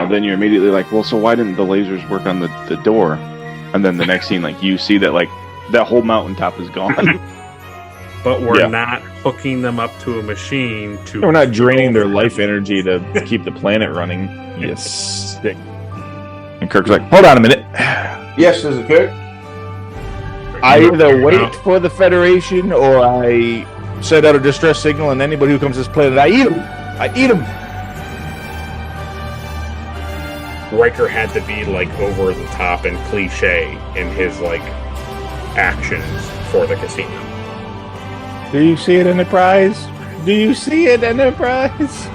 then you're immediately like, well, so why didn't the lasers work on the door? And then the next scene, like, you see that, like, that whole mountaintop is gone. But we're not hooking them up to a machine to... We're not draining their life energy to keep the planet running. Yes. And Kirk's like, hold on a minute. Yes, this is Kirk. I either wait for the Federation or I send out a distress signal, and anybody who comes to this planet, I eat them. I eat them. Riker had to be, like, over the top and cliche in his, like, actions for the casino. Do you see it, Enterprise? Do you see it, Enterprise?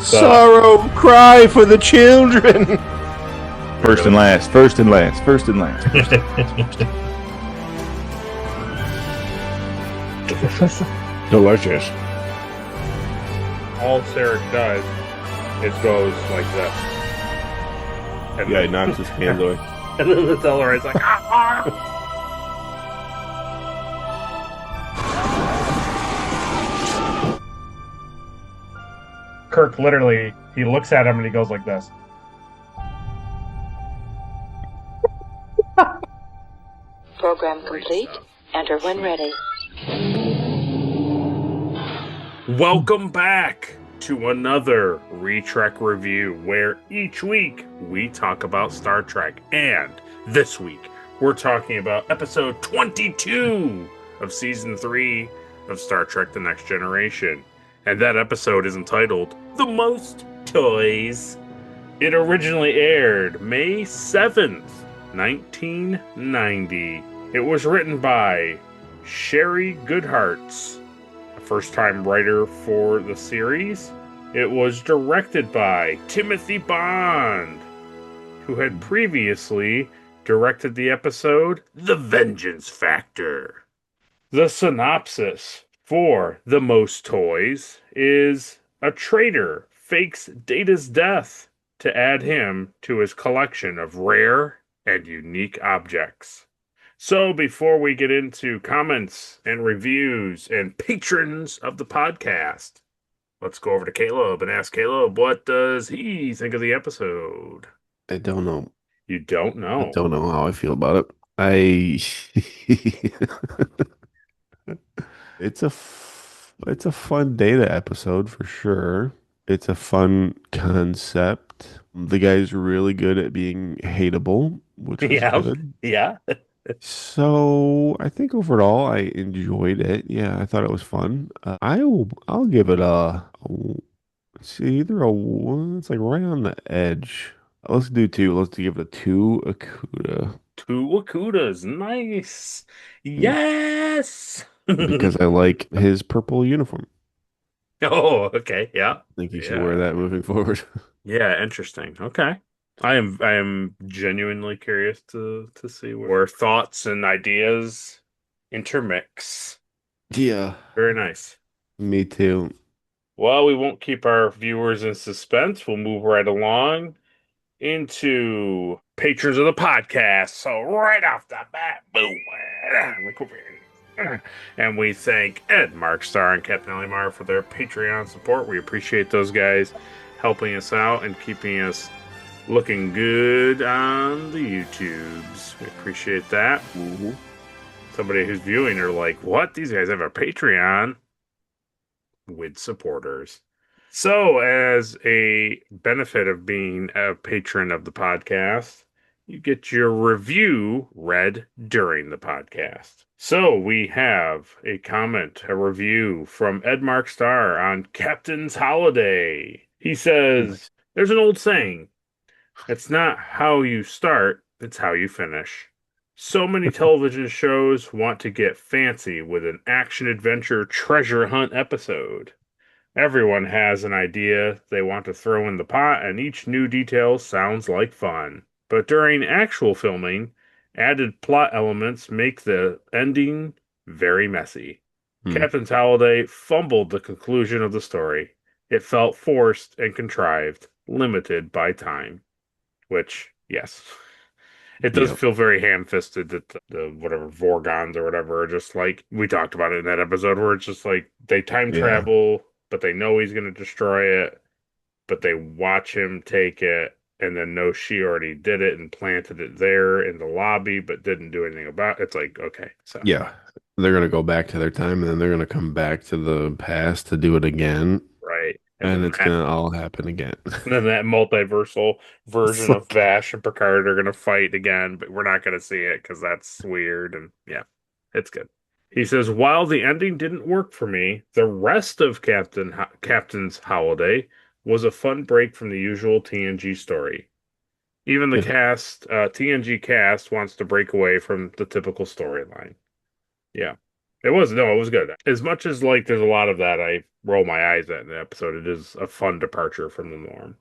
Sorrow, cry for the children. First and last. Delicious. All Sarek does is goes like this. And Yeah, he knocks his hands away. And then the Tellarite's like, Kirk literally, he looks at him and he goes like this. Program complete. Enter when ready. Welcome back to another Retrek review, where each week we talk about Star Trek. And this week we're talking about episode 22 of season 3 of Star Trek The Next Generation. And that episode is entitled The Most Toys. It originally aired May 7th, 1990. It was written by Sherry Goodharts, a first-time writer for the series. It was directed by Timothy Bond, who had previously directed the episode The Vengeance Factor. The synopsis for The Most Toys is a traitor fakes Data's death to add him to his collection of rare and unique objects. So before we get into comments and reviews and patrons of the podcast, let's go over to Caleb and ask Caleb, what does he think of the episode? I don't know. You don't know? I don't know how I feel about it. It's a fun Data episode for sure. It's a fun concept. The guy's really good at being hateable, which is good. Yeah. So I think overall I enjoyed it. Yeah, I thought it was fun. I'll give it it's either it's like right on the edge. Let's do 2. Let's give it a 2 Akuda. 2 Akudas. Nice. Yes. Because I like his purple uniform. Oh, okay. Yeah. I think you should wear that moving forward. Yeah, interesting. Okay. I am genuinely curious to see where thoughts and ideas intermix. Yeah. Very nice. Me too. Well, we won't keep our viewers in suspense. We'll move right along into patrons of the podcast. So right off the bat, boom. And we thank Ed, Mark Starr, and Captain Elimar for their Patreon support. We appreciate those guys helping us out and keeping us looking good on the YouTubes. We appreciate that. Mm-hmm. Somebody who's viewing are like, what? These guys have a Patreon? With supporters. So, as a benefit of being a patron of the podcast, you get your review read during the podcast. So, we have a comment, a review from Ed Mark Starr on Captain's Holiday. He says, there's an old saying, it's not how you start, it's how you finish. So many television shows want to get fancy with an action-adventure treasure hunt episode. Everyone has an idea they want to throw in the pot, and each new detail sounds like fun. But during actual filming, added plot elements make the ending very messy. Captain's Holiday fumbled the conclusion of the story. It felt forced and contrived, limited by time. Which, yes, it does feel very ham-fisted that the whatever Vorgons or whatever are just like, we talked about it in that episode, where it's just like they time travel, but they know he's going to destroy it. but they watch him take it and then know she already did it and planted it there in the lobby, but didn't do anything about it. It's like, okay, so Yeah. They're gonna go back to their time and then they're gonna come back to the past to do it again. right. And it's gonna all happen again. And then that multiversal It's version of like, Vash and Picard are going to fight again, but we're not going to see it because that's weird. And yeah, it's good. He says, while the ending didn't work for me, the rest of Captain's Holiday was a fun break from the usual TNG story. Even the yeah. TNG cast wants to break away from the typical storyline. Yeah. It was good. As much as like there's a lot of that I roll my eyes at in the episode, it is a fun departure from the norm.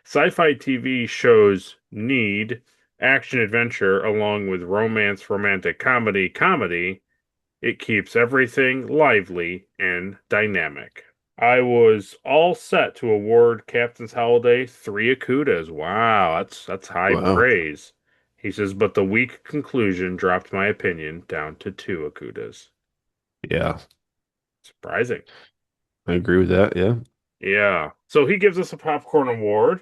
Sci-fi TV shows need action adventure along with romance, romantic comedy. It keeps everything lively and dynamic. I was all set to award Captain's Holiday 3 Akutas. Wow, that's high Wow. praise. He says, but the weak conclusion dropped my opinion down to 2 Akutas. Yeah. Surprising. I agree with that. Yeah. Yeah. So he gives us a popcorn award.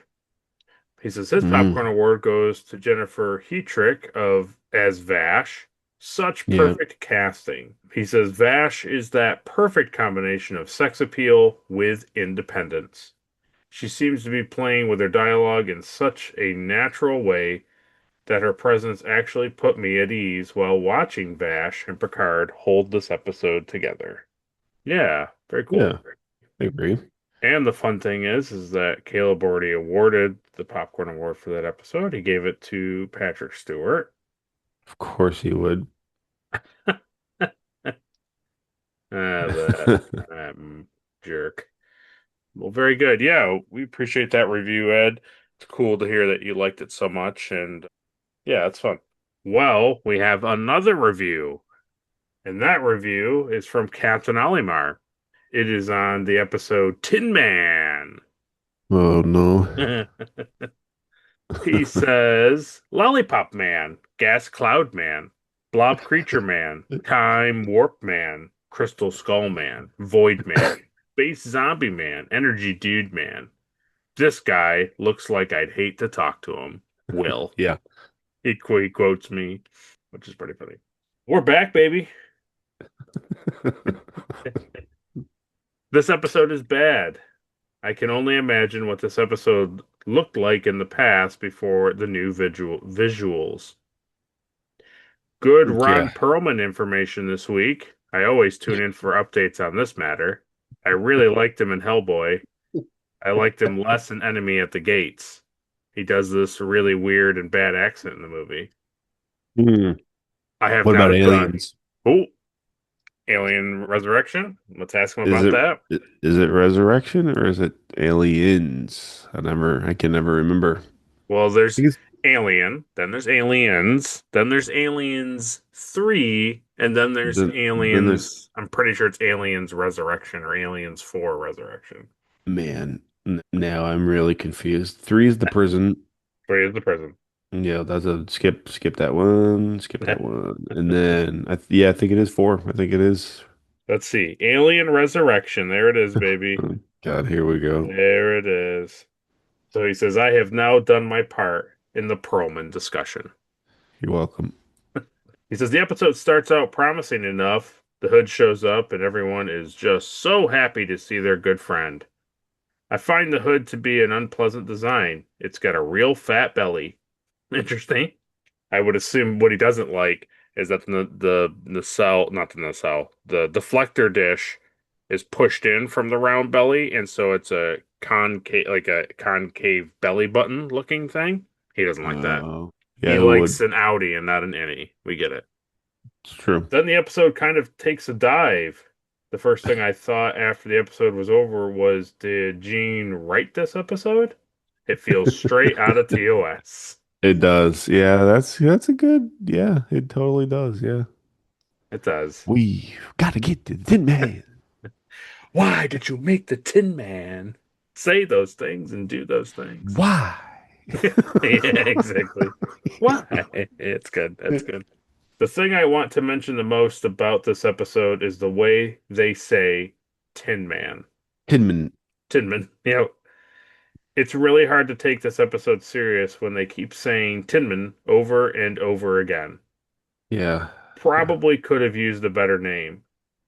He says his popcorn Mm. award goes to Jennifer Heatrick of as Vash. Such Yeah. perfect casting. He says Vash is that perfect combination of sex appeal with independence. She seems to be playing with her dialogue in such a natural way that her presence actually put me at ease while watching Vash and Picard hold this episode together. Yeah, very cool. Yeah. I agree. And the fun thing is that Caleb already awarded the popcorn award for that episode. He gave it to Patrick Stewart. Of course he would. That jerk. Well, very good. Yeah, we appreciate that review, Ed. It's cool to hear that you liked it so much, and yeah, it's fun. Well, we have another review, and that review is from Captain Olimar. It is on the episode Tin Man. Oh no. He says Lollipop Man, Gas Cloud Man, Blob Creature Man, Time Warp Man, Crystal Skull Man, Void Man, Space Zombie Man, Energy Dude Man. This guy looks like I'd hate to talk to him. Will. Yeah. He quotes me, which is pretty funny. We're back, baby. This episode is bad. I can only imagine what this episode looked like in the past before the new visuals. Good Ron Yeah. Perlman information this week. I always tune in for updates on this matter. I really liked him in Hellboy. I liked him less in Enemy at the Gates. He does this really weird and bad accent in the movie. Hmm. I have What now about done. aliens? Oh, Alien Resurrection. Let's ask him Is about that. is it resurrection or is it aliens? I can never remember. Well, there's Because Alien, then there's Aliens, then there's Aliens 3, and then there's then there's Aliens. I'm pretty sure it's Aliens Resurrection or Aliens 4 Resurrection. man. Now I'm really confused. Three is the prison. 3 is the prison. Yeah, that's a skip that one, skip that one. And then I think it is four. I think it is. Let's see. Alien Resurrection. There it is, baby. Oh, God, here we go. There it is. So he says, I have now done my part in the Perlman discussion. You're welcome. He says, the episode starts out promising enough. The hood shows up, and everyone is just so happy to see their good friend. I find the hood to be an unpleasant design. It's got a real fat belly. Interesting. I would assume what he doesn't like is that the nacelle, not the nacelle, the deflector dish is pushed in from the round belly, and so it's a concave belly button looking thing. He doesn't like that. Yeah, He who likes would? an Audi and not an innie. We get it. It's true. Then the episode kind of takes a dive. The first thing I thought after the episode was over was, did Gene write this episode? It feels straight out of TOS. It does. Yeah, that's a good. Yeah, it totally does. Yeah. It does. We gotta get to the Tin Man. Why did you make the Tin Man say those things and do those things? Why? Yeah, exactly. Why? It's good. That's good. The thing I want to mention the most about this episode is the way they say Tin Man. Tinman. Tinman. You know, It's really hard to take this episode serious when they keep saying Tinman over and over again. Yeah. Yeah. Probably could have used a better name.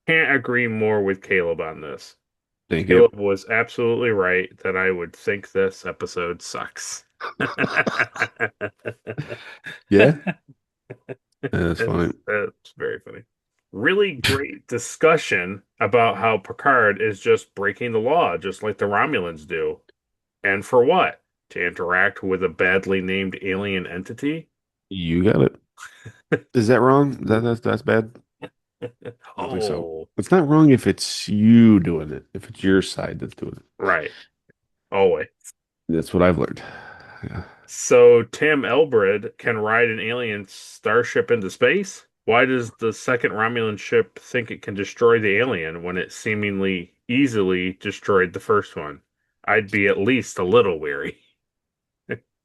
Can't agree more with Caleb on this. Thank you. Caleb was absolutely right that I would think this episode sucks. Yeah. That's funny. That's very funny. Really great discussion about how Picard is just breaking the law, just like the Romulans do. And for what? To interact with a badly named alien entity? You got it. Is that wrong? That's bad? I don't think so. Oh, It's not wrong if it's you doing it, if it's your side that's doing it. right. Always. That's what I've learned. Yeah. So Tim Elbred can ride an alien starship into space? Why does the second Romulan ship think it can destroy the alien when it seemingly easily destroyed the first one? I'd be at least a little weary.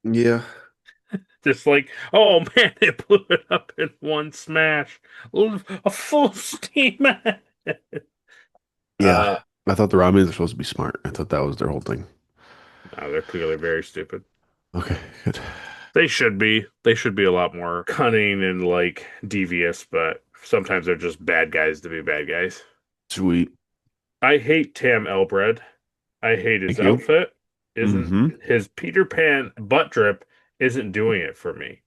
Yeah. Just like, oh man, it blew it up in one smash. A full steam ahead. Yeah. I thought the Romulans were supposed to be smart. I thought that was their whole thing. No, they're clearly very stupid. Okay, good. They should be. They should be a lot more cunning and like devious, but sometimes they're just bad guys to be bad guys. Sweet. I hate Tam Elbred. I hate his Thank you. outfit. Isn't Mm-hmm. his Peter Pan butt drip isn't doing it for me.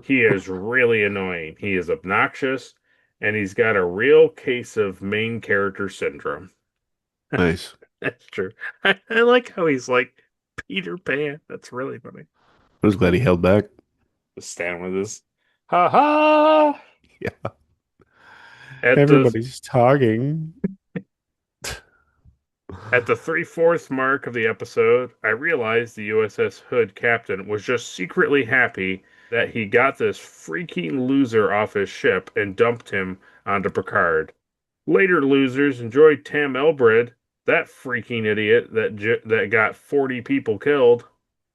He is really annoying. He is obnoxious, and he's got a real case of main character syndrome. Nice. That's true. I like how he's like Peter Pan. That's really funny. I was glad he held back. Just stand with this. Ha ha! Yeah. At the Everybody's talking. At the 3/4 mark of the episode, I realized the USS Hood captain was just secretly happy that he got this freaking loser off his ship and dumped him onto Picard. Later losers enjoyed Tam Elbred, that freaking idiot that got 40 people killed.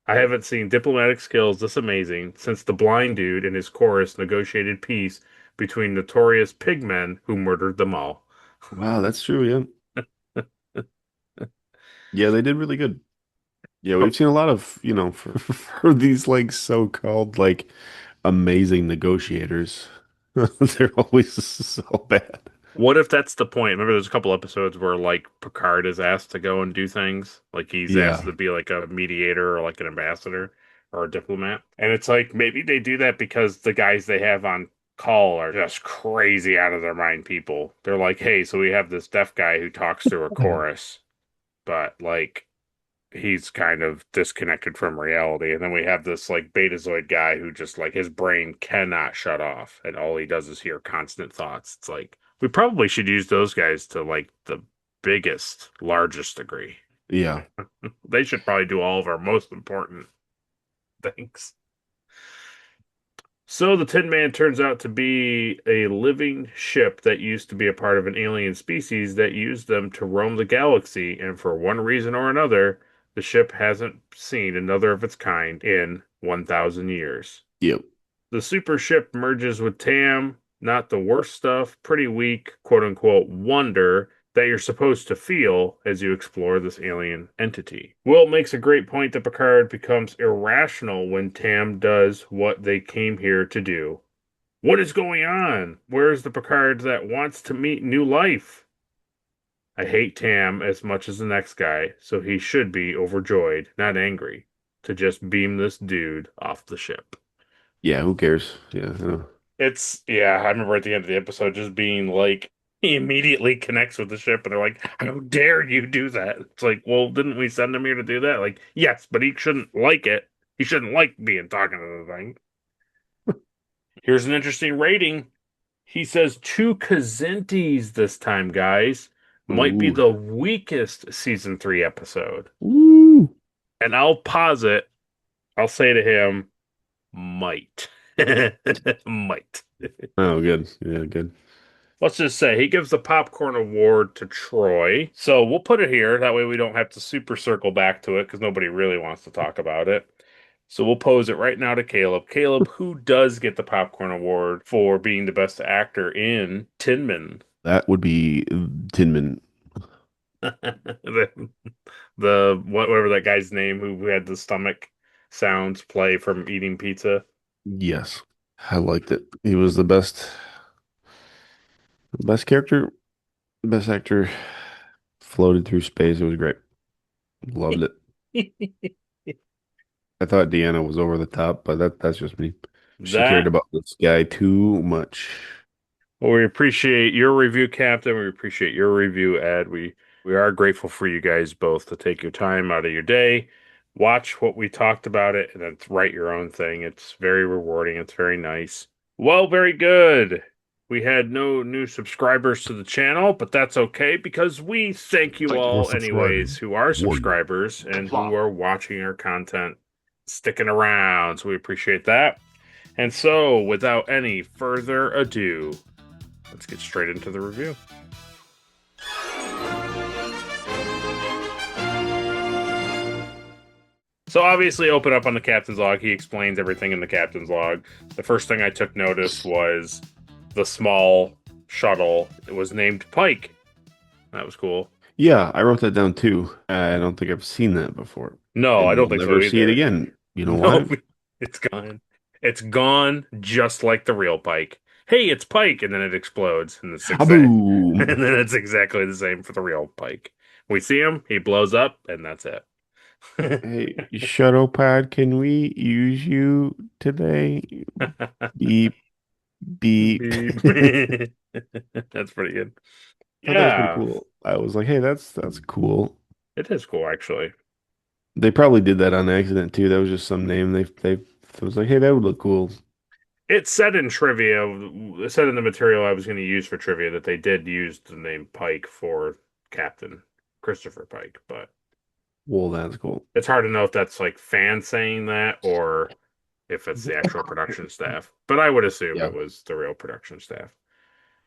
I haven't seen diplomatic skills this amazing since the blind dude and his chorus negotiated peace between notorious pigmen who murdered them all. Wow, that's true, yeah. Yeah, they did really good. Yeah, we've seen a lot of, for these like so-called like amazing negotiators. They're always so bad. What if that's the point? Remember, there's a couple episodes where like Picard is asked to go and do things, like he's asked Yeah. to be like a mediator or like an ambassador or a diplomat, and it's like maybe they do that because the guys they have on call are just crazy out of their mind people. They're like, hey, so we have this deaf guy who talks through a chorus, but like he's kind of disconnected from reality. And then we have this like Betazoid guy who just like his brain cannot shut off and all he does is hear constant thoughts. It's like we probably should use those guys to like the biggest, largest degree. Yeah. They should probably do all of our most important things. So the Tin Man turns out to be a living ship that used to be a part of an alien species that used them to roam the galaxy, and for one reason or another, the ship hasn't seen another of its kind in 1,000 years. Yep. The super ship merges with Tam, not the worst stuff, pretty weak, quote unquote, wonder that you're supposed to feel as you explore this alien entity. Will makes a great point that Picard becomes irrational when Tam does what they came here to do. What is going on? Where's the Picard that wants to meet new life? I hate Tam as much as the next guy, so he should be overjoyed, not angry, to just beam this dude off the ship. Yeah, who cares? Yeah, I know. Yeah, I remember at the end of the episode just being like, he immediately connects with the ship and they're like, how dare you do that? It's like, well, didn't we send him here to do that? Like, yes, but he shouldn't like it. He shouldn't like being talking to the thing. Here's an interesting rating. He says 2 Kazintis this time, guys. Might be Ooh. the weakest season 3 episode. Ooh. And I'll posit, I'll say to him, might. Might. Oh, good. Yeah, good. Let's just say he gives the popcorn award to Troy. So we'll put it here. That way we don't have to super circle back to it because nobody really wants to talk about it. So we'll pose it right now to Caleb. Caleb, who does get the popcorn award for being the best actor in Tin Man? That would be Tinman. Whatever that guy's name who had the stomach sounds play from eating pizza. Yes, I liked it. He was the best character, best actor. Floated through space. It was great. Loved it. I thought Deanna was over the top, but that's just me. She cared That about this guy too much. Well, we appreciate your review, Captain. We appreciate your review, Ed. We are grateful for you guys both to take your time out of your day, watch what we talked about it, and then write your own thing. It's very rewarding. It's very nice. Well, very good. We had no new subscribers to the channel, but that's okay because we thank you Thanks for all anyways subscribing. who are One. subscribers and who are watching our content, sticking around. So we appreciate that. And so, without any further ado, let's get straight into the review. So obviously open up on the captain's log. He explains everything in the captain's log. The first thing I took notice was the small shuttle. It was named Pike. That was cool. Yeah, I wrote that down too. I don't think I've seen that before. No, I And don't we'll think so never see it either. again. You know No, why? it's gone. It's gone just like the real Pike. Hey, it's Pike, and then it explodes, and it's and Boom. then it's exactly the same for the real Pike. We see him, he blows up, and that's it. Hey, Shuttlepod, can we use you today? Beep, beep. Beep. I That's pretty good. thought that was pretty Yeah, cool. I was like, hey, that's cool. it is cool actually. They probably did that on accident too. That was just some name they it was like, hey, that would look cool. It said in trivia, it said in the material I was going to use for trivia that they did use the name Pike for Captain Christopher Pike, but Well, that's cool. it's hard to know if that's like fans saying that or if it's the actual production staff. But I would assume Yeah. it was the real production staff.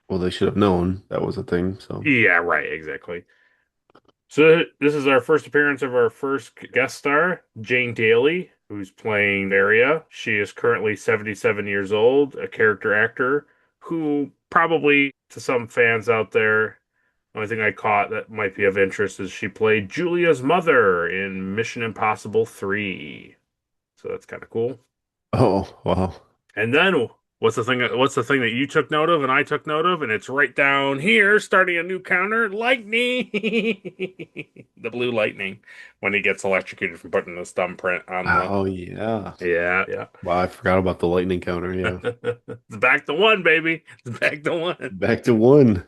Well, they should have known that was a thing. So, Yeah, right, exactly. So this is our first appearance of our first guest star, Jane Daly, who's playing Daria. She is currently 77 years old, a character actor who probably to some fans out there, the only thing I caught that might be of interest is she played Julia's mother in Mission Impossible 3. So that's kind of cool. oh wow. And then what's the thing that you took note of and I took note of, and it's right down here, starting a new counter, lightning. The blue lightning when he gets electrocuted from putting his thumbprint on the Oh yeah. yeah. Wow, I forgot about the lightning counter. Yeah. It's back to one, baby. It's back to one. Back to one.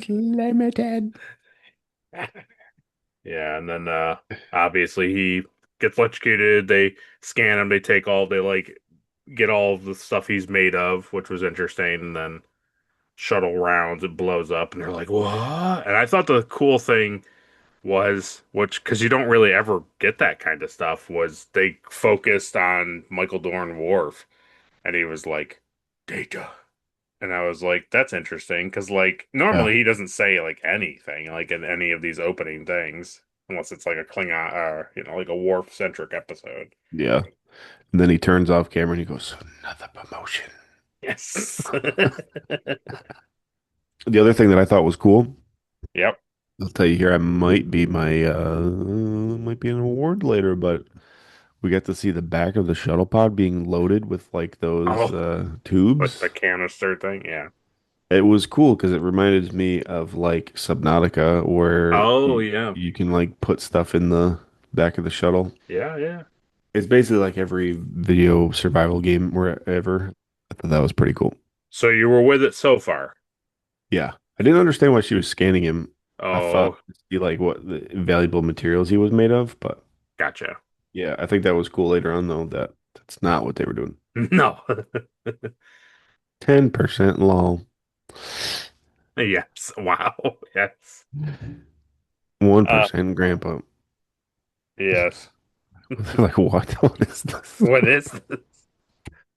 Unlimited. Yeah, and then obviously he gets electrocuted, they scan him, they like get all of the stuff he's made of, which was interesting, and then shuttle rounds, it blows up, and they're like, "What?" And I thought the cool thing was, which because you don't really ever get that kind of stuff, was they focused on Michael Dorn Worf, and he was like, "Data," and I was like, "That's interesting," because like Yeah. normally he doesn't say like anything like in any of these opening things, unless it's like a Klingon or like a Worf centric episode. Yeah. And then he turns off camera and he goes, another promotion. Yes. The other thing that I thought was cool, Yep. I'll tell you here, I might be might be an award later, but we got to see the back of the shuttle pod being loaded with like those Oh, with the tubes. canister thing. Yeah. It was cool because it reminded me of like Subnautica where Oh, yeah. you can like put stuff in the back of the shuttle. Yeah, yeah. It's basically like every video survival game wherever. I thought that was pretty cool. So you were with it so far. Yeah. I didn't understand why she was scanning him. I thought Oh, to see like what the valuable materials he was made of, but gotcha. yeah, I think that was cool later on though that that's not what they were doing. No. 10% low. Yes. Wow. Yes. 1% grandpa. Yes. They're like, what? What is this? What is this?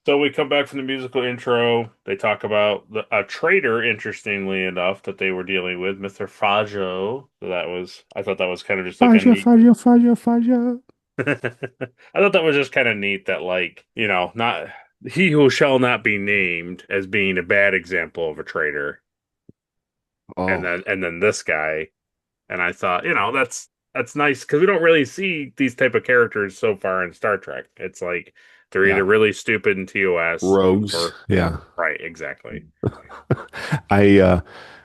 So we come back from the musical intro. They talk about a traitor, interestingly enough, that they were dealing with, Mr. Fajo. So I thought that was kind of just like a Faja, neat. Faja, Faja, Faja. I thought that was just kind of neat that, like, not he who shall not be named as being a bad example of a traitor. And Oh, then this guy And I thought, that's nice because we don't really see these type of characters so far in Star Trek. It's like they're either Yeah. really stupid in TOS Rogues. or Yeah. right, exactly.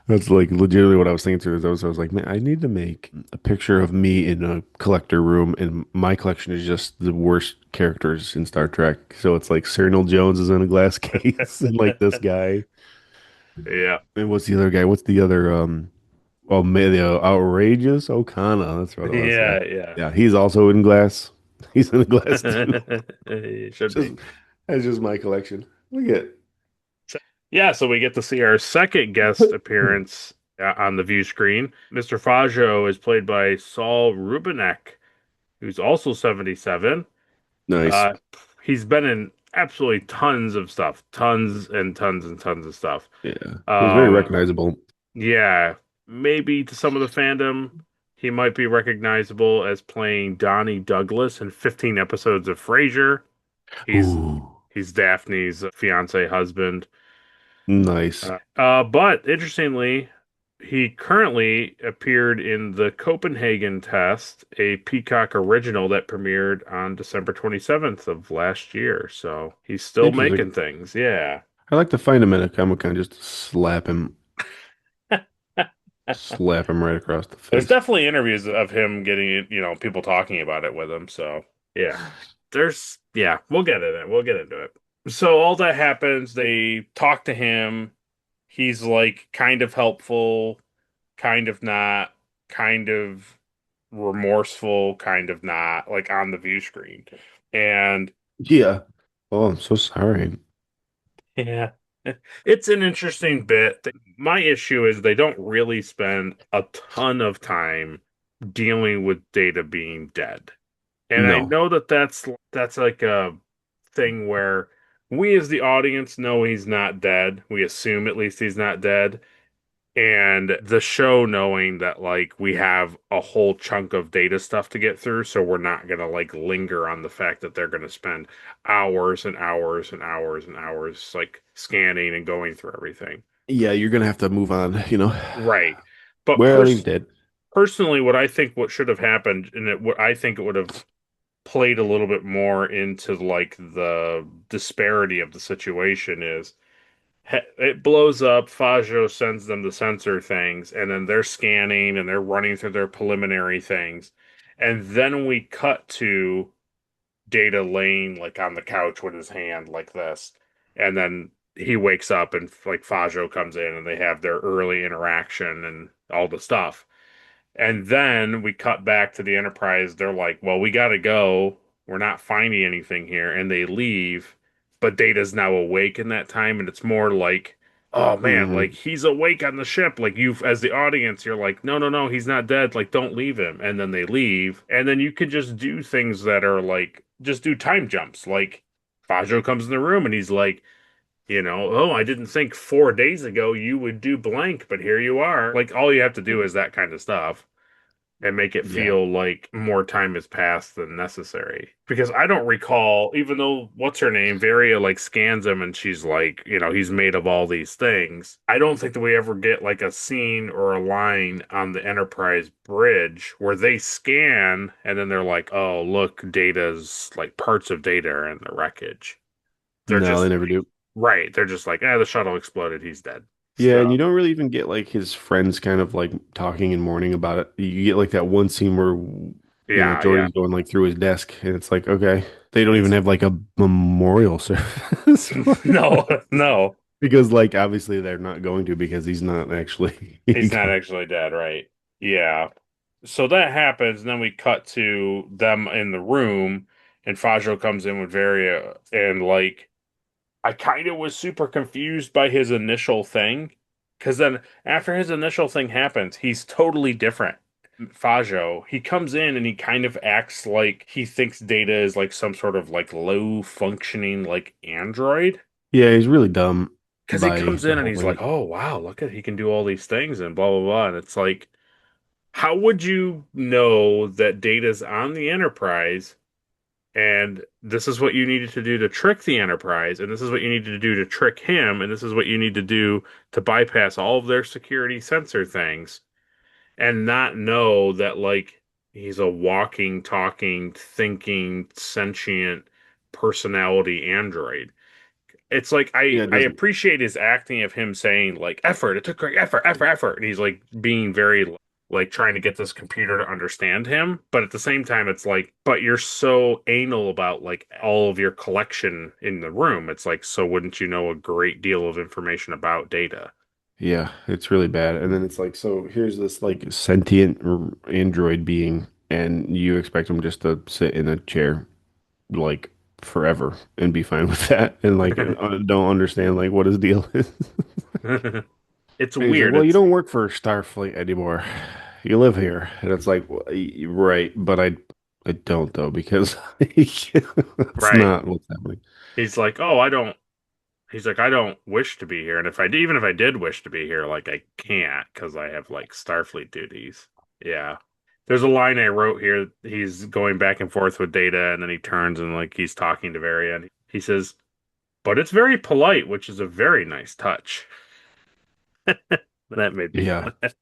That's like legitimately what I was thinking through. I was like, man, I need to make a picture of me in a collector room, and my collection is just the worst characters in Star Trek. So it's like Cyril Jones is in a glass case, and like this guy. Yeah. And what's the other guy? What's the other well, maybe the outrageous Okana. That's what it was. Yeah. Yeah, yeah. Yeah, he's also in glass. He's in a glass too. It should Just be. that's just my collection. Look at Yeah, so we get to see our second guest appearance on the view screen. Mr. Fajo is played by Saul Rubinek, who's also 77. nice. Uh, he's been in absolutely tons of stuff, tons and tons and tons of stuff. Yeah. He's very Um, recognizable. yeah, maybe to some of the fandom, he might be recognizable as playing Donnie Douglas in 15 episodes of Frasier. He's Ooh, he's Daphne's fiance husband. nice. But interestingly, he currently appeared in the Copenhagen Test, a Peacock original that premiered on December 27th of last year. So he's still Interesting. making things. Yeah. I like to find him in a Comic-Con just to slap him right across the There's face. definitely interviews of him getting, people talking about it with him. So yeah, we'll get into it. We'll get into it. So all that happens, they talk to him. He's like kind of helpful, kind of not, kind of remorseful, kind of not, like on the view screen. And Yeah. Oh, I'm so sorry. yeah, it's an interesting bit. My issue is they don't really spend a ton of time dealing with Data being dead. And I No. know that that's like a thing where we as the audience know he's not dead. We assume at least he's not dead. And the show knowing that like we have a whole chunk of data stuff to get through, so we're not gonna like linger on the fact that they're gonna spend hours and hours and hours and hours like scanning and going through everything. Yeah, you're gonna have to move on, you know. Right. But Well, he's dead. personally, what I think what should have happened, and what I think it would have played a little bit more into like the disparity of the situation is it blows up. Fajo sends them the sensor things, and then they're scanning and they're running through their preliminary things. And then we cut to Data laying like on the couch with his hand like this. And then he wakes up and like Fajo comes in and they have their early interaction and all the stuff. And then we cut back to the Enterprise. They're like, well, we got to go. We're not finding anything here. And they leave. But Data's now awake in that time. And it's more like, oh man, like Hmm. he's awake on the ship. Like you, as the audience, you're like, no, no, no, he's not dead. Like, don't leave him. And then they leave. And then you could just do things that are like, just do time jumps. Like, Fajo comes in the room and he's like, oh, I didn't think 4 days ago you would do blank, but here you are. Like, all you have to do is that kind of stuff and make it Yeah. feel like more time has passed than necessary. Because I don't recall, even though what's her name, Varia like scans him and she's like, he's made of all these things. I don't think that we ever get like a scene or a line on the Enterprise bridge where they scan and then they're like, oh, look, Data's like parts of Data are in the wreckage. They're No, they just never do. right. They're just like, the shuttle exploded. He's dead. Yeah, and So you don't really even get like his friends kind of like talking and mourning about it. You get like that one scene where, yeah, yeah. Jordy's going like through his desk, and it's like, okay, they don't even It's have like a memorial service for no, him. no. Because like obviously they're not going to because he's not actually He's not actually dead, right? Yeah. So that happens, and then we cut to them in the room, and Fajo comes in with Varia, and like I kind of was super confused by his initial thing, because then after his initial thing happens, he's totally different. Fajo, he comes in and he kind of acts like he thinks Data is like some sort of like low functioning like android. Yeah, he's really dumb Because he by comes the in and whole he's way. like, "Oh wow, look at he can do all these things and blah blah blah." And it's like, how would you know that Data's on the Enterprise and this is what you needed to do to trick the Enterprise and this is what you needed to do to trick him and this is what you need to do to bypass all of their security sensor things. and not know that like he's a walking, talking, thinking, sentient personality android. It's like Yeah, it I doesn't. appreciate his acting of him saying like effort, it took great effort, and he's like being very like trying to get this computer to understand him, but at the same time it's like but you're so anal about like all of your collection in the room. It's like so wouldn't you know a great deal of information about data? Yeah, it's really bad. And then it's like, so here's this like sentient android being, and you expect him just to sit in a chair like forever and be fine with that, and like don't understand like what his deal is. It's And he's like, weird. "Well, you It's don't work for Starfleet anymore. You live here." And it's like, well, right, but I don't though because that's right. not what's happening. He's like, "Oh, I don't." He's like, "I don't wish to be here, and if I even if I did wish to be here, like I can't because I have like Starfleet duties." Yeah. There's a line I wrote here. He's going back and forth with Data, and then he turns and like he's talking to Varia, and he says, "But it's very polite, which is a very nice touch." That made me Yeah, laugh.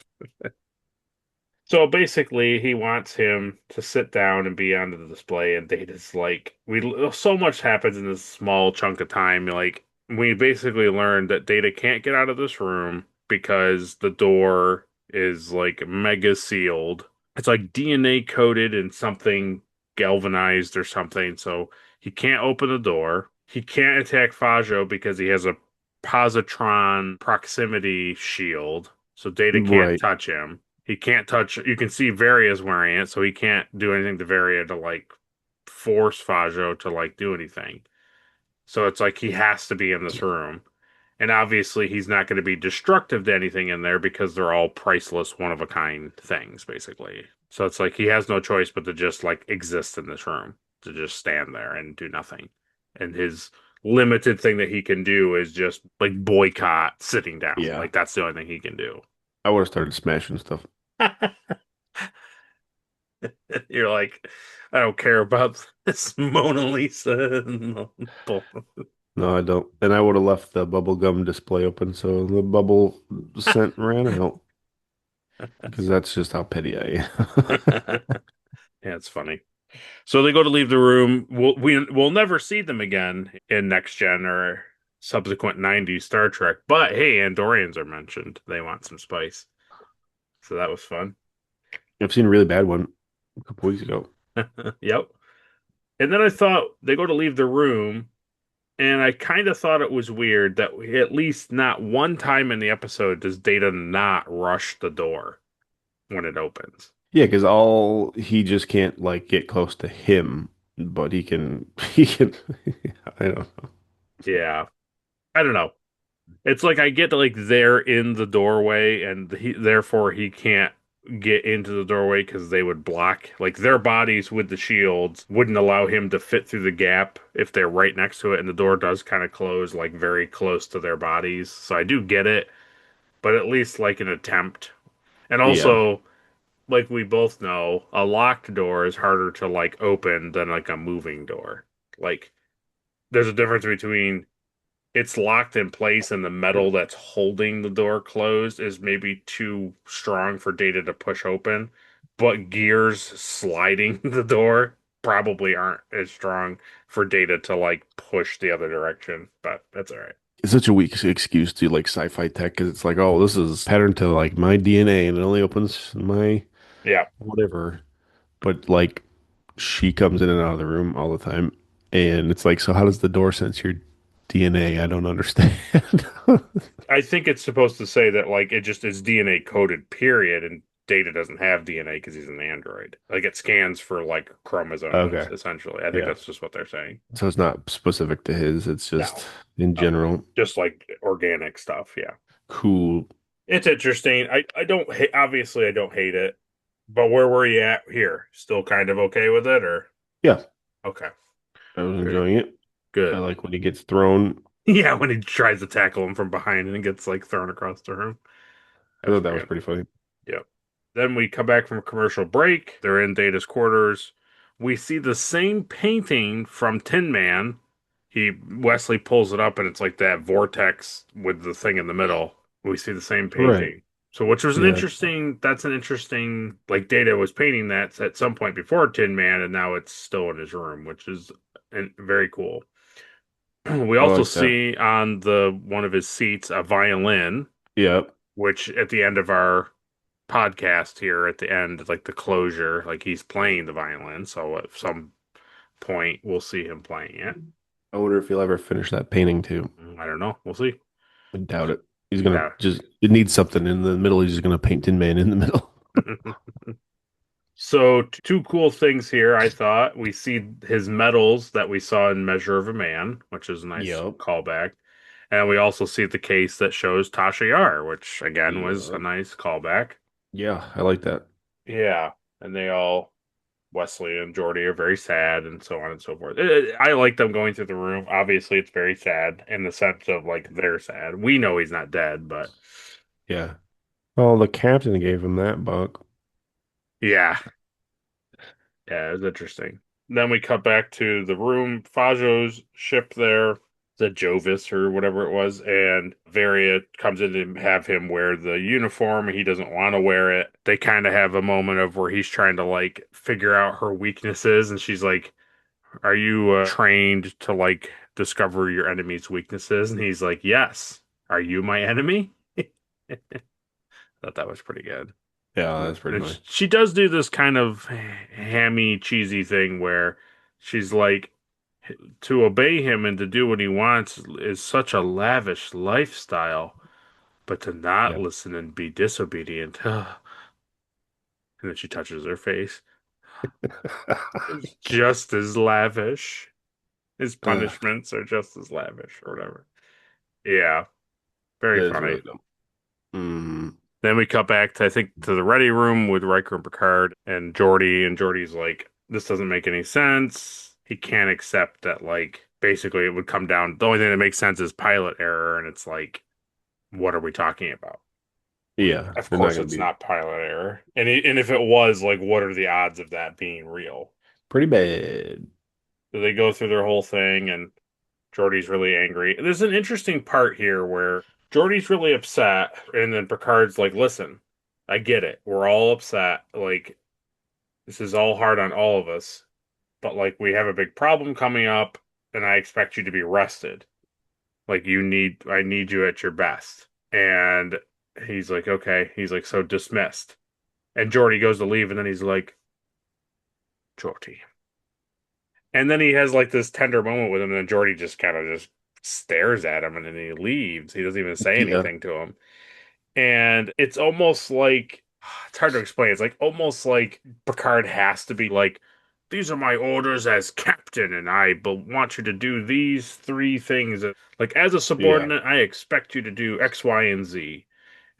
So basically, he wants him to sit down and be on the display, and Data's like, we so much happens in this small chunk of time. Like, we basically learned that Data can't get out of this room because the door is like mega sealed. It's like DNA coded and something galvanized or something, so he can't open the door. He can't attack Fajo because he has a positron proximity shield, so Data can't right. touch him. He can't touch. You can see Varia's wearing it, so he can't do anything to Varia to like force Fajo to like do anything. So it's like he has to be in this room. And obviously, he's not going to be destructive to anything in there because they're all priceless, one of a kind things, basically. So it's like he has no choice but to just like exist in this room, to just stand there and do nothing. And his limited thing that he can do is just like boycott sitting down. Yeah, Like that's the only thing he can do. I would have started smashing stuff. You're like, I don't care about this Mona Lisa. No, I don't. And I would have left the bubble gum display open so the bubble scent ran out because that's just how petty I am. Yeah, it's funny. So they go to leave the room. We'll never see them again in Next Gen or subsequent 90s Star Trek. But hey, Andorians are mentioned. They want some spice. So that was fun. I've seen a really bad one a couple weeks ago. Yep. And then I thought they go to leave the room, and I kind of thought it was weird that at least not one time in the episode does Data not rush the door when it opens. Yeah, because all he just can't like get close to him, but he can I don't know. Yeah. I don't know. It's like I get that like they're in the doorway and therefore he can't get into the doorway because they would block like their bodies with the shields wouldn't allow him to fit through the gap if they're right next to it and the door does kind of close like very close to their bodies. So I do get it, but at least like an attempt. And Yeah. also like we both know, a locked door is harder to like open than like a moving door. Like there's a difference between it's locked in place and the metal that's holding the door closed is maybe too strong for Data to push open, but gears sliding the door probably aren't as strong for Data to like push the other direction, but that's all right. It's such a weak excuse to like sci-fi tech because it's like, oh, this is patterned to like my DNA and it only opens my Yeah. whatever. But like she comes in and out of the room all the time. And it's like, so how does the door sense your DNA? I don't understand. I think it's supposed to say that like it just is DNA coded, period, and Data doesn't have DNA because he's an android. Like it scans for like chromosomes, Okay. essentially. I think Yeah. that's just what they're saying. So it's not specific to his, it's No, just in no, general. just like organic stuff. Yeah, Cool. it's interesting. I don't hate. Obviously, I don't hate it. But where were you at here? Still kind of okay with it, or Yeah, okay? I was Very enjoying it. I good. like when he gets thrown. Yeah, when he tries to tackle him from behind and it gets like thrown across the room. I That's thought that pretty was good. pretty funny. Yep. Then we come back from a commercial break. They're in Data's quarters. We see the same painting from Tin Man. Wesley pulls it up and it's like that vortex with the thing in the middle. We see the same Right. painting. So, which was Yeah. that's an interesting, like Data was painting that at some point before Tin Man, and now it's still in his room, which is very cool. We I also like that. see on the one of his seats a violin, Yep. which at the end of our podcast here, at the end, like the closure, like he's playing the violin. So at some point, we'll see him playing it. I wonder if he'll ever finish that painting too. I don't know. We'll see. I doubt it. He's gonna Yeah. just it needs something in the middle. He's just gonna paint Tin Man in the middle. So two cool things here. I thought we see his medals that we saw in Measure of a Man, which is a nice Yep. callback. And we also see the case that shows Tasha Yar, which again was a Yep. nice callback. Yeah, I like that. Yeah. And they all, Wesley and Jordy, are very sad and so on and so forth. I like them going through the room. Obviously, it's very sad in the sense of like they're sad. We know he's not dead, but Yeah. Well, the captain gave him that buck. yeah. Yeah, it was interesting. Then we cut back to the room, Fajo's ship there, the Jovis or whatever it was, and Varia comes in to have him wear the uniform. He doesn't want to wear it. They kind of have a moment of where he's trying to like figure out her weaknesses, and she's like, "Are you trained to like discover your enemy's weaknesses?" And he's like, "Yes. Are you my enemy?" Thought that was pretty good. Yeah, that's pretty And funny. she does do this kind of hammy, cheesy thing where she's like, to obey him and to do what he wants is such a lavish lifestyle, but to not Yeah. listen and be disobedient. And then she touches her face. It's just as lavish. His Uh, punishments are just as lavish, or whatever. Yeah, very that is funny. really dumb. Mm, Then we cut back to I think to the ready room with Riker and Picard and Geordi, and Geordi's like, this doesn't make any sense. He can't accept that like basically it would come down the only thing that makes sense is pilot error, and it's like, what are we talking about? Like, yeah, of they're not course gonna it's be not pilot error. And if it was, like, what are the odds of that being real? pretty bad. So they go through their whole thing and Geordi's really angry. There's an interesting part here where Geordi's really upset, and then Picard's like, listen, I get it. We're all upset. Like, this is all hard on all of us. But, like, we have a big problem coming up, and I expect you to be rested. Like, I need you at your best. And he's like, okay. He's like, so dismissed. And Geordi goes to leave, and then he's like, Geordi. And then he has like this tender moment with him, and then Geordi just kind of just stares at him, and then he leaves. He doesn't even say Yeah. anything to him. And it's almost like it's hard to explain. It's like almost like Picard has to be like, these are my orders as captain, and I want you to do these three things. Like as a Yeah. subordinate, I expect you to do X, Y, and Z.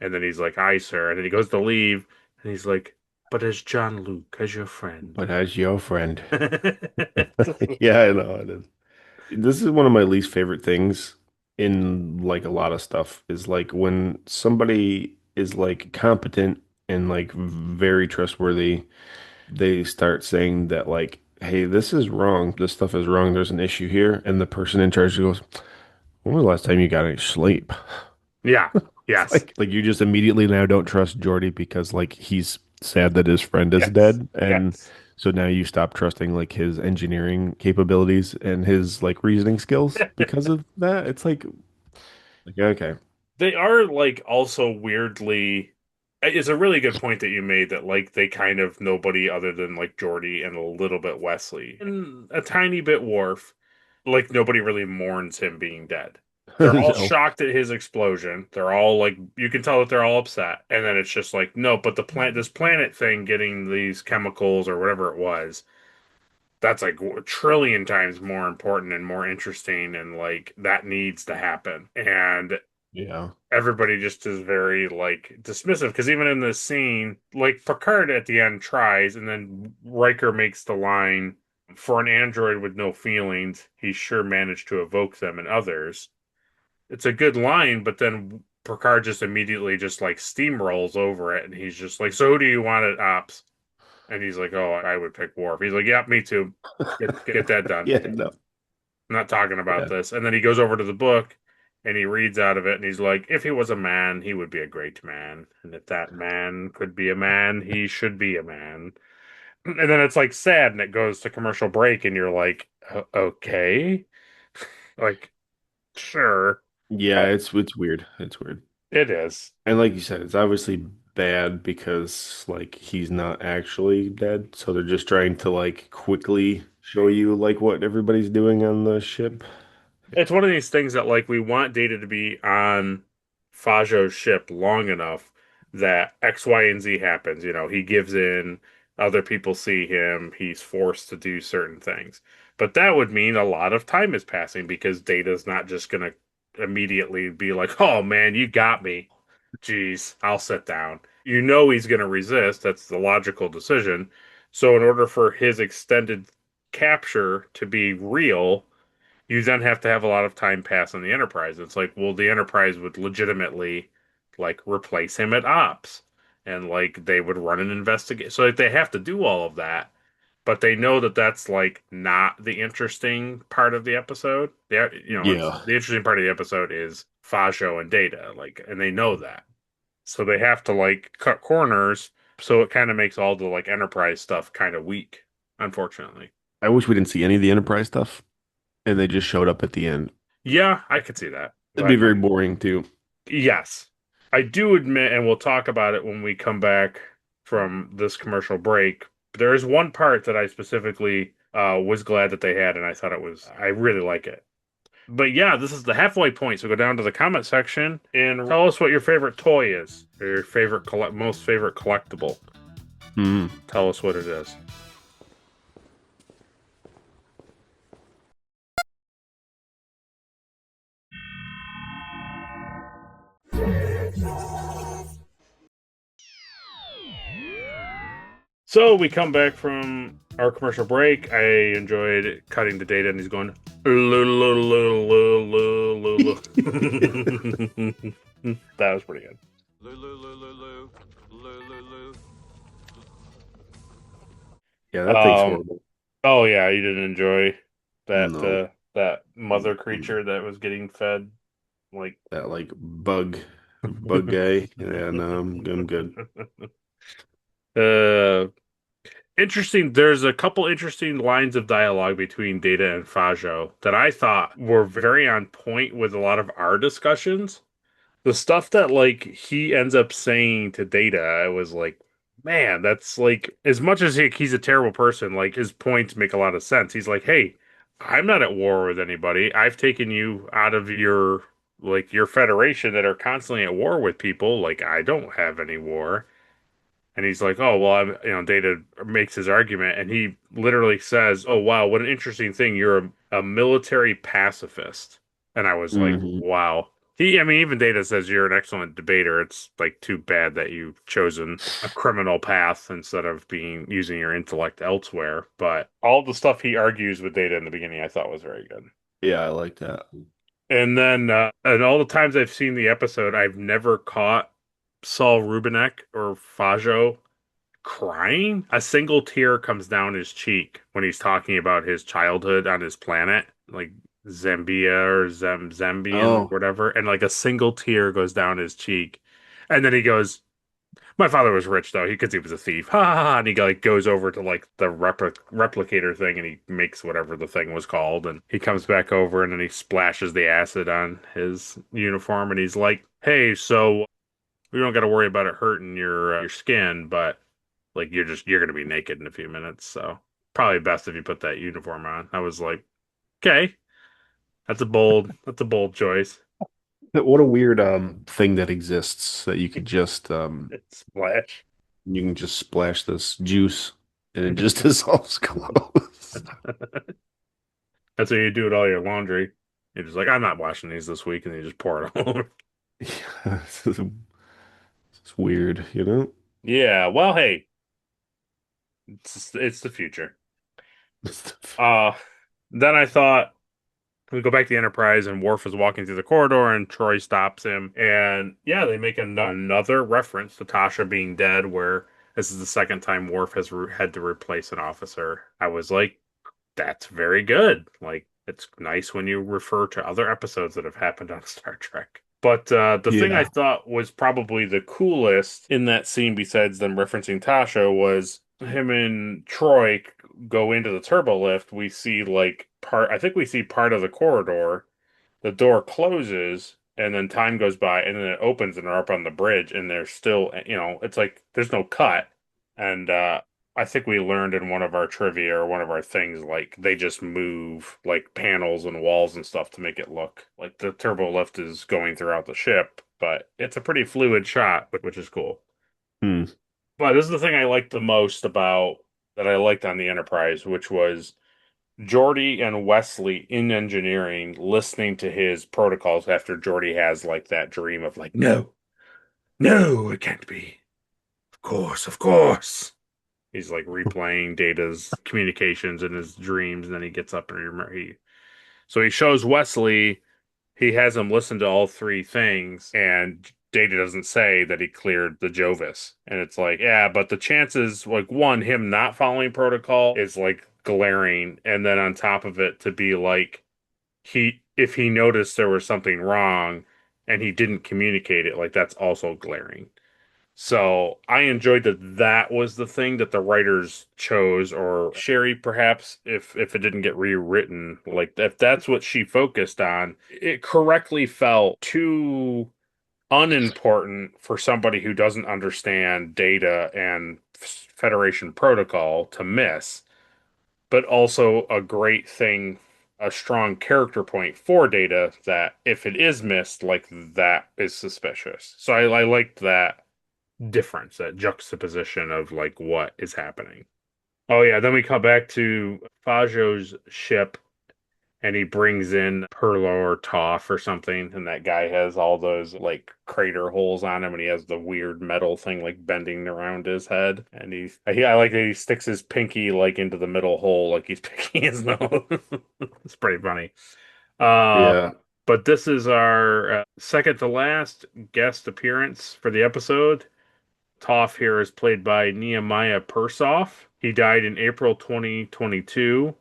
And then he's like, aye, sir. And then he goes to leave, and he's like, but as Jean-Luc, as your friend. But as your friend. Yeah, I know it is. This is one of my least favorite things in like a lot of stuff is like when somebody is like competent and like very trustworthy, they start saying that like, hey, this is wrong. This stuff is wrong. There's an issue here. And the person in charge goes, when was the last time you got any sleep? Yeah. It's Yes. like you just immediately now don't trust Jordy because like he's sad that his friend is Yes. dead, and Yes. so now you stop trusting like his engineering capabilities and his like reasoning skills because of that. It's like okay, They are like also weirdly. It's a really good point that you made that like they kind of nobody other than like Jordy and a little bit Wesley and a tiny bit Worf, like nobody really mourns him being dead. They're all no, shocked at his explosion. They're all like you can tell that they're all upset. And then it's just like no, but this planet thing getting these chemicals or whatever it was, that's like a trillion times more important and more interesting and like that needs to happen. And yeah, everybody just is very like dismissive because even in this scene, like Picard at the end tries, and then Riker makes the line, "For an android with no feelings, he sure managed to evoke them in others." It's a good line, but then Picard just immediately just like steamrolls over it, and he's just like, "So who do you want at ops?" And he's like, "Oh, I would pick Worf." He's like, "Yeah, me too. Get that done. yeah, no, I'm not talking about yeah, this." And then he goes over to the book And he reads out of it and he's like, if he was a man, he would be a great man. And if that man could be a man, he should be a man. And then it's like sad and it goes to commercial break and you're like, okay. Like, sure. Yeah, it's weird. It's weird. It is. And like you said, it's obviously bad because like he's not actually dead, so they're just trying to like quickly show you like what everybody's doing on the ship. It's one of these things that like we want Data to be on Fajo's ship long enough that X, Y, and Z happens. You know, he gives in, other people see him, he's forced to do certain things. But that would mean a lot of time is passing because Data's not just gonna immediately be like, "Oh man, you got me. Jeez, I'll sit down." You know he's gonna resist. That's the logical decision. So in order for his extended capture to be real, you then have to have a lot of time pass on the Enterprise. It's like, well, the Enterprise would legitimately like replace him at ops, and like they would run an investigation. So like, they have to do all of that, but they know that that's like not the interesting part of the episode. It's Yeah. the interesting part of the episode is Fajo and Data, like, and they know that, so they have to like cut corners. So it kind of makes all the like Enterprise stuff kind of weak, unfortunately. I wish we didn't see any of the Enterprise stuff and they just showed up at the end. Yeah, I could see that, It'd be but very boring too. yes, I do admit, and we'll talk about it when we come back from this commercial break. There is one part that I specifically was glad that they had, and I really like it. But yeah, this is the halfway point, so go down to the comment section and tell us what your favorite toy is, or your most favorite collectible. Hmm. Tell us what it is. So we come back from our commercial break. I enjoyed cutting the Data, and he's going. That was pretty good. Yeah, that thing's horrible. Oh yeah, you didn't enjoy that No, that mother creature that was getting fed like that like bug guy. Yeah, no, I'm good. uh interesting. There's a couple interesting lines of dialogue between Data and Fajo that I thought were very on point with a lot of our discussions. The stuff that like he ends up saying to Data, I was like, man, that's like as much as he's a terrible person, like his points make a lot of sense. He's like, hey, I'm not at war with anybody. I've taken you out of your federation that are constantly at war with people. Like I don't have any war. And he's like, oh, well, Data makes his argument, and he literally says, oh, wow, what an interesting thing. You're a military pacifist. And I was like, Hmm. wow. Even Data says you're an excellent debater. It's like too bad that you've chosen a criminal path instead of using your intellect elsewhere. But all the stuff he argues with Data in the beginning, I thought was very good. Yeah, I like that. And then, and all the times I've seen the episode, I've never caught Saul Rubinek or Fajo crying. A single tear comes down his cheek when he's talking about his childhood on his planet, like Zambia or Zambian, Oh, whatever. And like a single tear goes down his cheek. And then he goes, my father was rich though, because he was a thief. Ha ha ha. And he like goes over to like the replicator thing and he makes whatever the thing was called. And he comes back over and then he splashes the acid on his uniform and he's like, hey, so we don't got to worry about it hurting your skin, but like you're gonna be naked in a few minutes, so probably best if you put that uniform on. I was like, okay, that's a bold choice. what a weird thing that exists that you could just It's Splash. you can just splash this juice and it just dissolves clothes. That's how you do it all your laundry. You're just like, I'm not washing these this week, and you just pour it all over. Yeah, it's weird, you know? Yeah, well, hey, it's the future. Uh, then I thought we go back to the Enterprise, and Worf is walking through the corridor, and Troy stops him. And yeah, they make another reference to Tasha being dead, where this is the second time Worf has had to replace an officer. I was like, that's very good. Like, It's nice when you refer to other episodes that have happened on Star Trek. But the thing I Yeah. thought was probably the coolest in that scene, besides them referencing Tasha, was him and Troy go into the turbo lift. We see I think we see part of the corridor. The door closes, and then time goes by, and then it opens, and they're up on the bridge, and they're still, it's like there's no cut. And I think we learned in one of our trivia or one of our things, like they just move like panels and walls and stuff to make it look like the turbo lift is going throughout the ship, but it's a pretty fluid shot, which is cool. Hmm. But this is the thing I liked the most about that I liked on the Enterprise, which was Geordi and Wesley in engineering listening to his protocols after Geordi has like that dream of like, no, no, it can't be. Of course. He's like replaying Data's communications in his dreams, and then he gets up and so he shows Wesley, he has him listen to all three things, and Data doesn't say that he cleared the Jovis. And it's like, yeah, but the chances, like, one, him not following protocol is like glaring, and then on top of it, to be like, if he noticed there was something wrong and he didn't communicate it, like, that's also glaring. So I enjoyed that was the thing that the writers chose, or Sherry perhaps, if it didn't get rewritten, like if that's what she focused on, it correctly felt too unimportant for somebody who doesn't understand Data and Federation protocol to miss, but also a great thing, a strong character point for Data that if it is missed, like that is suspicious. So I liked that difference, that juxtaposition of like what is happening. Oh yeah, then we come back to Fajo's ship, and he brings in Perlo or Toph or something, and that guy has all those like crater holes on him, and he has the weird metal thing like bending around his head. And I like that he sticks his pinky like into the middle hole, like he's picking his nose. It's pretty funny. Uh, Yeah. but this is our second to last guest appearance for the episode. Toph here is played by Nehemiah Persoff. He died in April 2022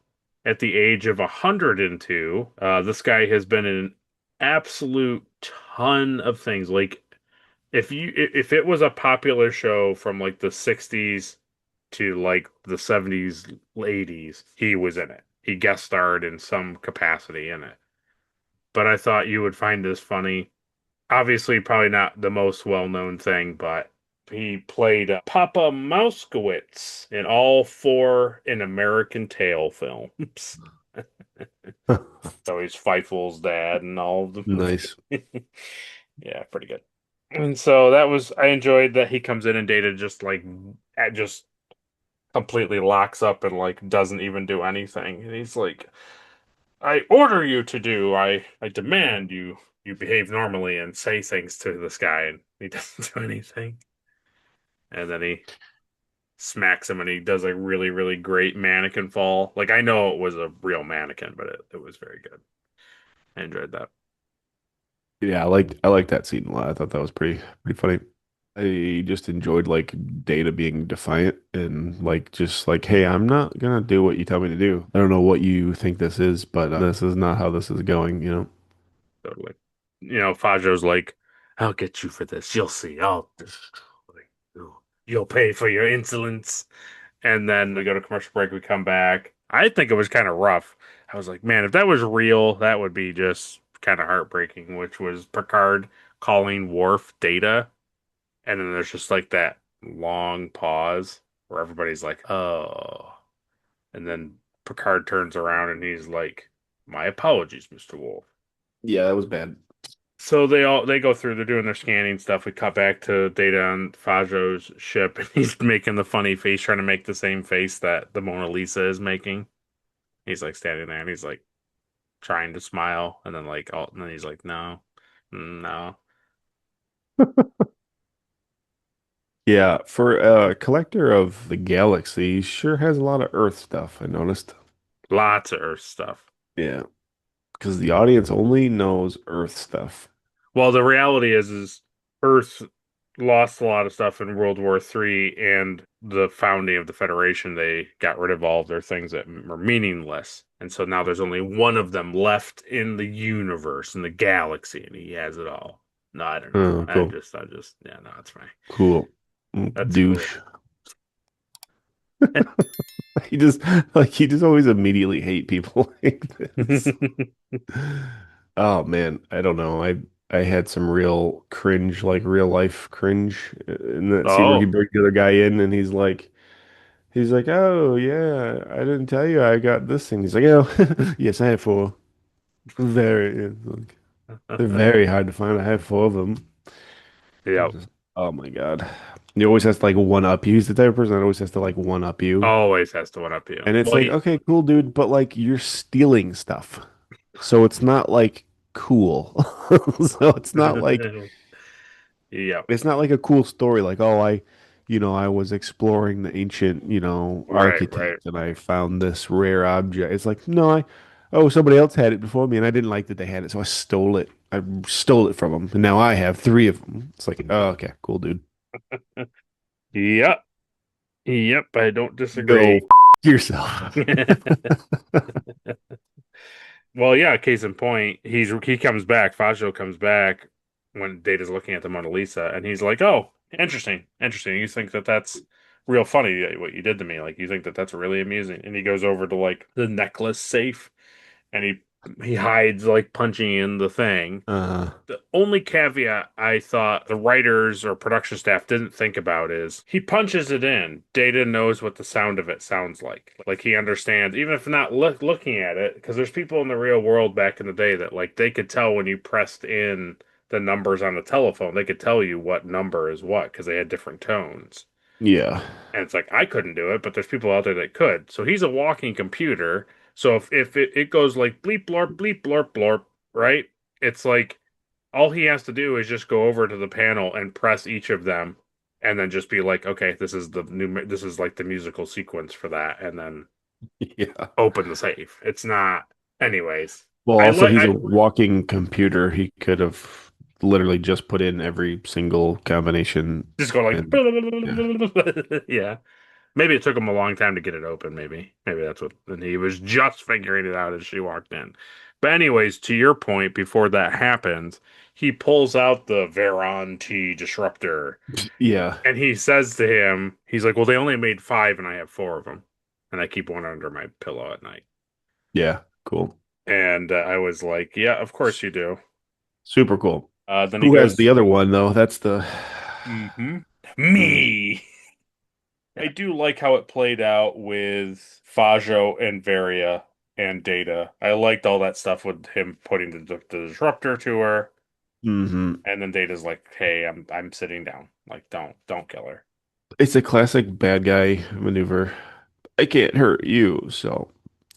at the age of 102. This guy has been in an absolute ton of things. Like if it was a popular show from like the 60s to like the 70s, 80s, he was in it. He guest starred in some capacity in it. But I thought you would find this funny. Obviously, probably not the most well-known thing, but he played Papa Mouskowitz in all four An American Tail films. So he's Feifel's dad and all of them. Nice. Yeah, pretty good. And so I enjoyed that he comes in and Data just completely locks up and like doesn't even do anything. And he's like, I order you to do, I demand you behave normally and say things to this guy, and he doesn't do anything. And then he smacks him, and he does a really, really great mannequin fall. Like, I know it was a real mannequin, but it was very good. I enjoyed that. Yeah, I liked that scene a lot. I thought that was pretty funny. I just enjoyed like Data being defiant and like just like, hey, I'm not gonna do what you tell me to do. I don't know what you think this is, but this is not how this is going, you know? Totally. Fajo's like, I'll get you for this. You'll see. I'll destroy you. You'll pay for your insolence. And then we go to commercial break. We come back. I think it was kind of rough. I was like, man, if that was real, that would be just kind of heartbreaking, which was Picard calling Worf Data. And then there's just like that long pause where everybody's like, oh. And then Picard turns around and he's like, my apologies, Mr. Wolf. Yeah, that was bad. So they go through, they're doing their scanning stuff. We cut back to Data on Fajo's ship, and he's making the funny face, trying to make the same face that the Mona Lisa is making. He's like standing there and he's like trying to smile, and then and then he's like, no, no. Yeah, for a collector of the galaxy, he sure has a lot of Earth stuff, I noticed. Lots of Earth stuff. Yeah, because the audience only knows Earth stuff. Well, the reality is Earth lost a lot of stuff in World War III and the founding of the Federation. They got rid of all of their things that were meaningless. And so now there's only one of them left in the universe, in the galaxy, and he has it all. No, I don't know. Oh, cool. Yeah, no, it's fine. Cool. That's cool. Douche. He just he just always immediately hate people like this. Oh man, I don't know. I had some real cringe, like real life cringe in that scene where he Oh, brings the other guy in and he's like, "Oh yeah, I didn't tell you I got this thing." He's like, "Oh, yes, I have four. Very, like, they're very hard to find. I have four of them." I'm yep. just, oh my God. He always has to like one up you. He's the type of person that always has to like one up you. Always has to one up you. And it's Well, like, okay, cool, dude, but like you're stealing stuff. So it's not like cool. So yep. it's not like a cool story like, oh, I was exploring the ancient, Right, right. architect and I found this rare object. It's like, no, oh, somebody else had it before me and I didn't like that they had it, so I stole it. I stole it from them. And now I have three of them. It's like, oh, okay, cool, dude. Yep. Yep, I don't Go disagree. yourself. Well, yeah, case in point, he comes back, Fajo comes back when Data's looking at the Mona Lisa, and he's like, "Oh, interesting, interesting. You think that that's real funny what you did to me? Like, you think that that's really amusing?" And he goes over to like the necklace safe, and he hides like punching in the thing. Uh, The only caveat I thought the writers or production staff didn't think about is he punches it in. Data knows what the sound of it sounds like. Like he understands, even if not looking at it, because there's people in the real world back in the day that like they could tell when you pressed in the numbers on the telephone. They could tell you what number is what because they had different tones. yeah. And it's like I couldn't do it, but there's people out there that could. So he's a walking computer. So if it goes like bleep blorp blorp, right? It's like all he has to do is just go over to the panel and press each of them and then just be like, okay, this is like the musical sequence for that, and then Yeah. open the safe. It's not anyways. Well, I also like he's I a walking computer. He could have literally just put in every single combination just go like and yeah. yeah. Maybe it took him a long time to get it open, maybe that's what and he was just figuring it out as she walked in. But anyways, to your point, before that happens, he pulls out the Veron T disruptor. Yeah. And he says to him, he's like, "Well, they only made five, and I have four of them, and I keep one under my pillow at night." Yeah. Cool. And I was like, "Yeah, of course you do." Super cool. Then he Who has the goes, other one though? That's the mm-hmm. Hmm. Me. I Yeah. do like how it played out with Fajo and Varia and Data. I liked all that stuff with him putting the disruptor to her, Hmm. and then Data's like, "Hey, I'm sitting down. Like, don't kill her." It's a classic bad guy maneuver. I can't hurt you, so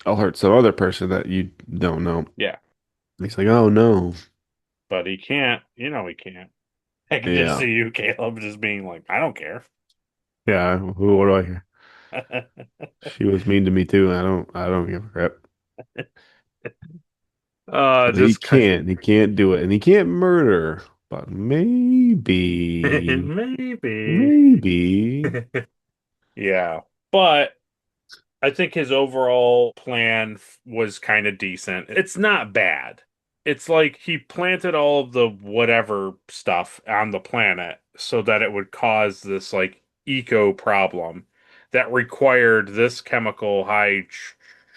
I'll hurt some other person that you don't know. Yeah, He's like, oh no. but he can't. You know, he can't. I can just Yeah. see you, Caleb, just being like, I don't care. Yeah. What do I hear? She was mean to me too. I don't give a crap. So he Just kind can't. He can't do it. And he can't murder. But maybe. maybe. Maybe. Yeah. But I think his overall plan was kind of decent. It's not bad. It's like he planted all of the whatever stuff on the planet so that it would cause this like eco problem that required this chemical high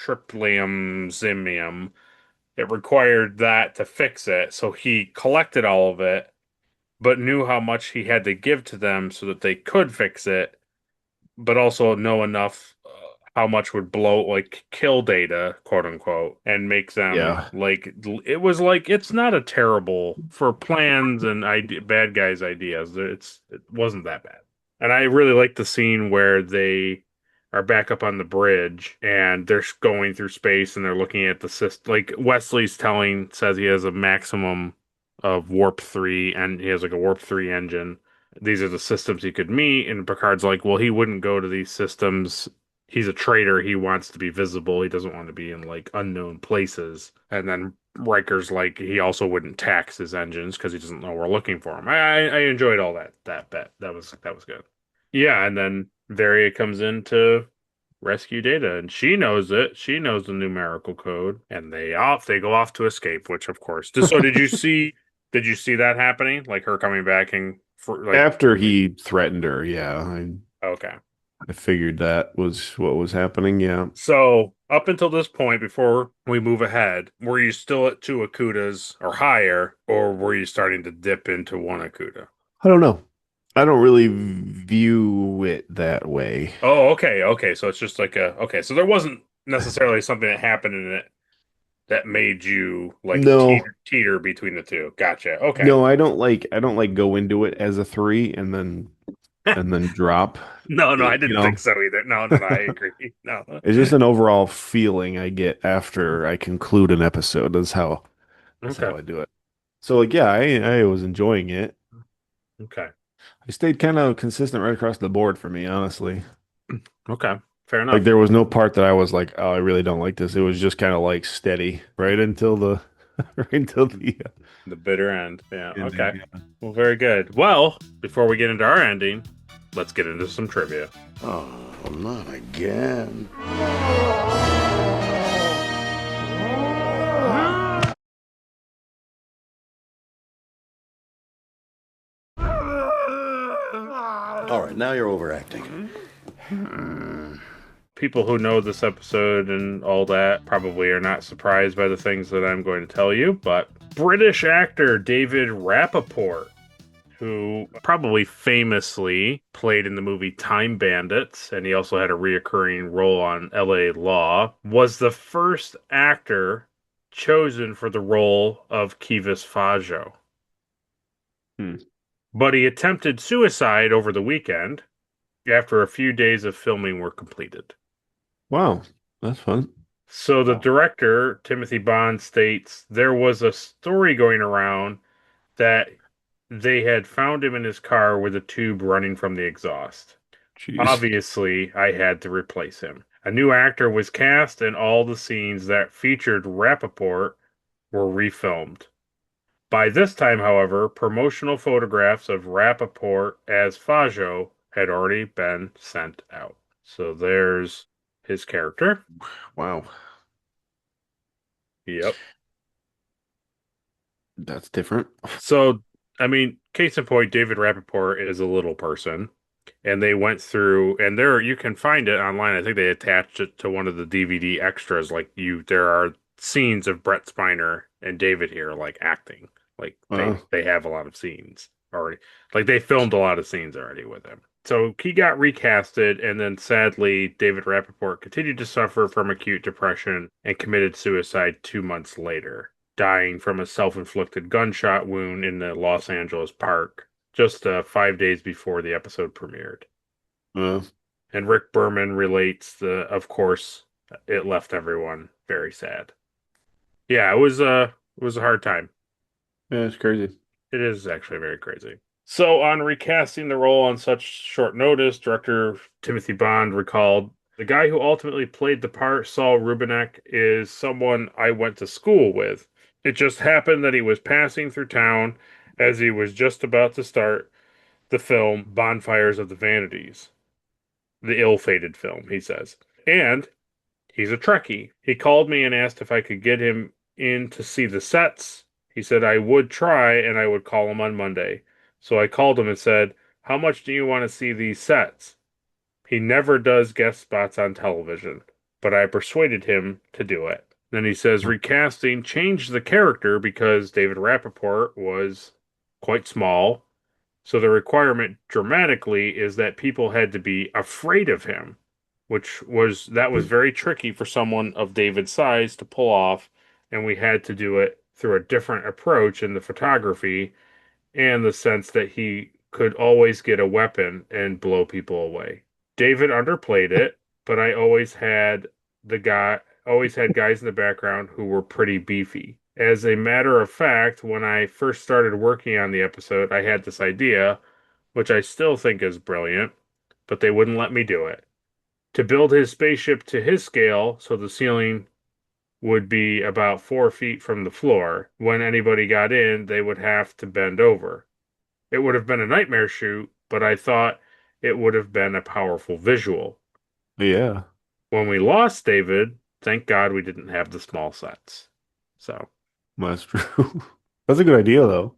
tryptolium zimium. It required that to fix it. So he collected all of it, but knew how much he had to give to them so that they could fix it, but also know enough how much would blow, like, kill Data, quote unquote, and make them Yeah. like, it was like, it's not a terrible for plans and bad guys' ideas. It wasn't that bad. And I really like the scene where they are back up on the bridge and they're going through space and they're looking at the system. Like Wesley's says he has a maximum of warp 3 and he has like a warp 3 engine. These are the systems he could meet. And Picard's like, well, he wouldn't go to these systems. He's a traitor. He wants to be visible. He doesn't want to be in like unknown places. And then Riker's like, he also wouldn't tax his engines because he doesn't know we're looking for him. I enjoyed all that bet. That was good. Yeah, and then Varia comes in to rescue Data, and she knows it. She knows the numerical code, and they go off to escape. Which, of course, so did you see? Did you see that happening? Like her coming back and for like After he threatened her, yeah, okay. I figured that was what was happening. Yeah. So up until this point, before we move ahead, were you still at 2 Akutas or higher, or were you starting to dip into 1 Akuta? I don't know. I don't really view it that way. Oh, okay, okay. So it's just like okay. So there wasn't necessarily something that happened in it that made you like No, teeter between the two. Gotcha. Okay. no, I don't like go into it as a three and then drop. No, no, I You didn't think know, so either. No, no, no, I agree. No. it's just an overall feeling I get after I conclude an episode. That's Okay. how I do it. So like, yeah, I was enjoying it. Okay. I stayed kind of consistent right across the board for me, honestly. Okay. Fair Like enough. there was no part that I was like, oh, I really don't like this. It was just kind of like steady right until the right until the The bitter end. Yeah. ending. Okay. Yeah. Well, very good. Well, before we get into our ending, let's get into some trivia. Oh, not again. All right, now you're overacting. People who know this episode and all that probably are not surprised by the things that I'm going to tell you, but British actor David Rappaport, who probably famously played in the movie Time Bandits, and he also had a reoccurring role on LA Law, was the first actor chosen for the role of Kivas Fajo. Hmm. But he attempted suicide over the weekend after a few days of filming were completed. Wow, that's fun. So the director, Timothy Bond, states there was a story going around that they had found him in his car with a tube running from the exhaust. Jeez. Obviously, I had to replace him. A new actor was cast, and all the scenes that featured Rappaport were refilmed. By this time, however, promotional photographs of Rappaport as Fajo had already been sent out. So there's his character. Wow, Yep. that's different. So, I mean, case in point, David Rappaport is a little person, and they went through, and there you can find it online. I think they attached it to one of the DVD extras. There are scenes of Brett Spiner and David here, like acting, like Wow. they have a lot of scenes already, like they filmed a lot of scenes already with him. So he got recasted, and then sadly, David Rappaport continued to suffer from acute depression and committed suicide 2 months later, dying from a self-inflicted gunshot wound in the Los Angeles park just 5 days before the episode premiered. Uh, And Rick Berman relates of course, it left everyone very sad. Yeah, it was a hard time. yeah, it's crazy. It is actually very crazy. So, on recasting the role on such short notice, director Timothy Bond recalled, the guy who ultimately played the part, Saul Rubinek, is someone I went to school with. It just happened that he was passing through town as he was just about to start the film Bonfires of the Vanities, the ill-fated film, he says. And he's a Trekkie. He called me and asked if I could get him in to see the sets. He said I would try and I would call him on Monday. So I called him and said, how much do you want to see these sets? He never does guest spots on television, but I persuaded him to do it. Then he says recasting changed the character because David Rappaport was quite small. So the requirement dramatically is that people had to be afraid of him, that was very tricky for someone of David's size to pull off, and we had to do it through a different approach in the photography and the sense that he could always get a weapon and blow people away. David underplayed it, but I always had guys in the background who were pretty beefy. As a matter of fact, when I first started working on the episode, I had this idea, which I still think is brilliant, but they wouldn't let me do it. To build his spaceship to his scale, so the ceiling would be about 4 feet from the floor. When anybody got in, they would have to bend over. It would have been a nightmare shoot, but I thought it would have been a powerful visual. Yeah. When we lost David, thank God we didn't have the small sets. So That's true. That's a good idea, though.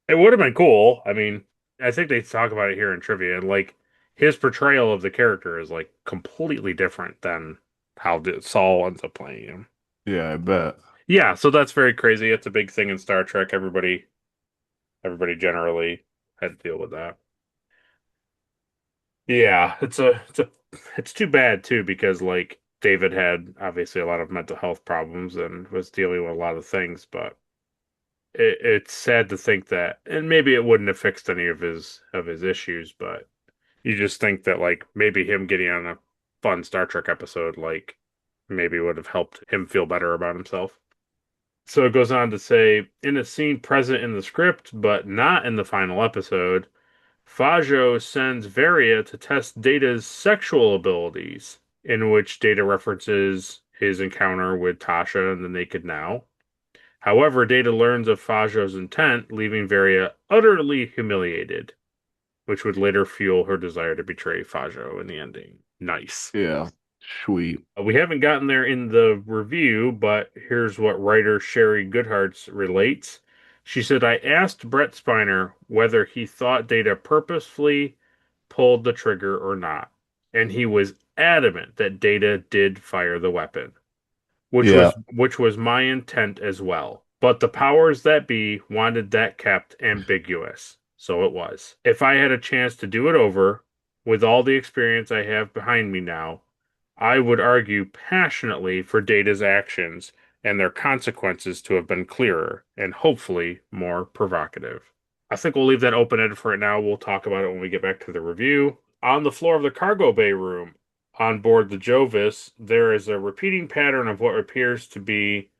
it would have been cool. I mean, I think they talk about it here in trivia, and like his portrayal of the character is like completely different than how Saul ends up playing him. Yeah, I bet. Yeah, so that's very crazy. It's a big thing in Star Trek. Everybody generally had to deal with that. Yeah, it's too bad too because like David had obviously a lot of mental health problems and was dealing with a lot of things, but it's sad to think that, and maybe it wouldn't have fixed any of his issues, but you just think that like maybe him getting on a fun Star Trek episode like maybe would have helped him feel better about himself. So it goes on to say, in a scene present in the script but not in the final episode, Fajo sends Varia to test Data's sexual abilities, in which Data references his encounter with Tasha in the Naked Now. However, Data learns of Fajo's intent, leaving Varia utterly humiliated, which would later fuel her desire to betray Fajo in the ending. Nice. Yeah. Sweet. We haven't gotten there in the review, but here's what writer Sherry Goodhart's relates. She said, I asked Brett Spiner whether he thought Data purposefully pulled the trigger or not, and he was adamant that Data did fire the weapon, Yeah. which was my intent as well. But the powers that be wanted that kept ambiguous, so it was. If I had a chance to do it over, with all the experience I have behind me now, I would argue passionately for Data's actions and their consequences to have been clearer and hopefully more provocative. I think we'll leave that open-ended for it now. We'll talk about it when we get back to the review. On the floor of the cargo bay room on board the Jovis, there is a repeating pattern of what appears to be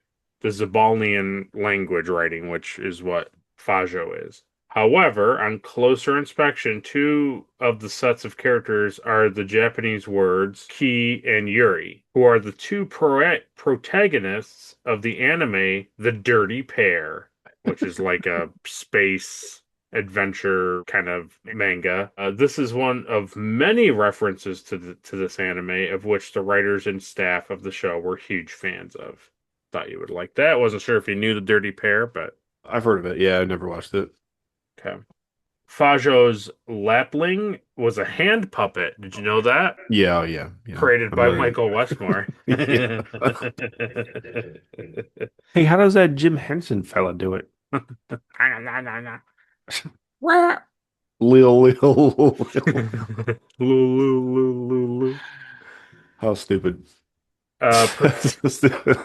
the Zabalnian language writing, which is what Fajo is. However, on closer inspection, two of the sets of characters are the Japanese words Ki and Yuri, who are the two protagonists of the anime The Dirty Pair, which is like a space adventure kind of manga. This is one of many references to this anime, of which the writers and staff of the show were huge fans of. Thought you would like that. Wasn't sure if you knew The Dirty Pair, but I've heard of it. Yeah, I never watched it. okay. Fajo's Lapling was a hand puppet. Did you know that? Yeah, yeah. Created by Michael Westmore. Yeah. Hey, how does that Jim Henson fella do it? Lil, lil, Lulu. How stupid. Pro- So stupid.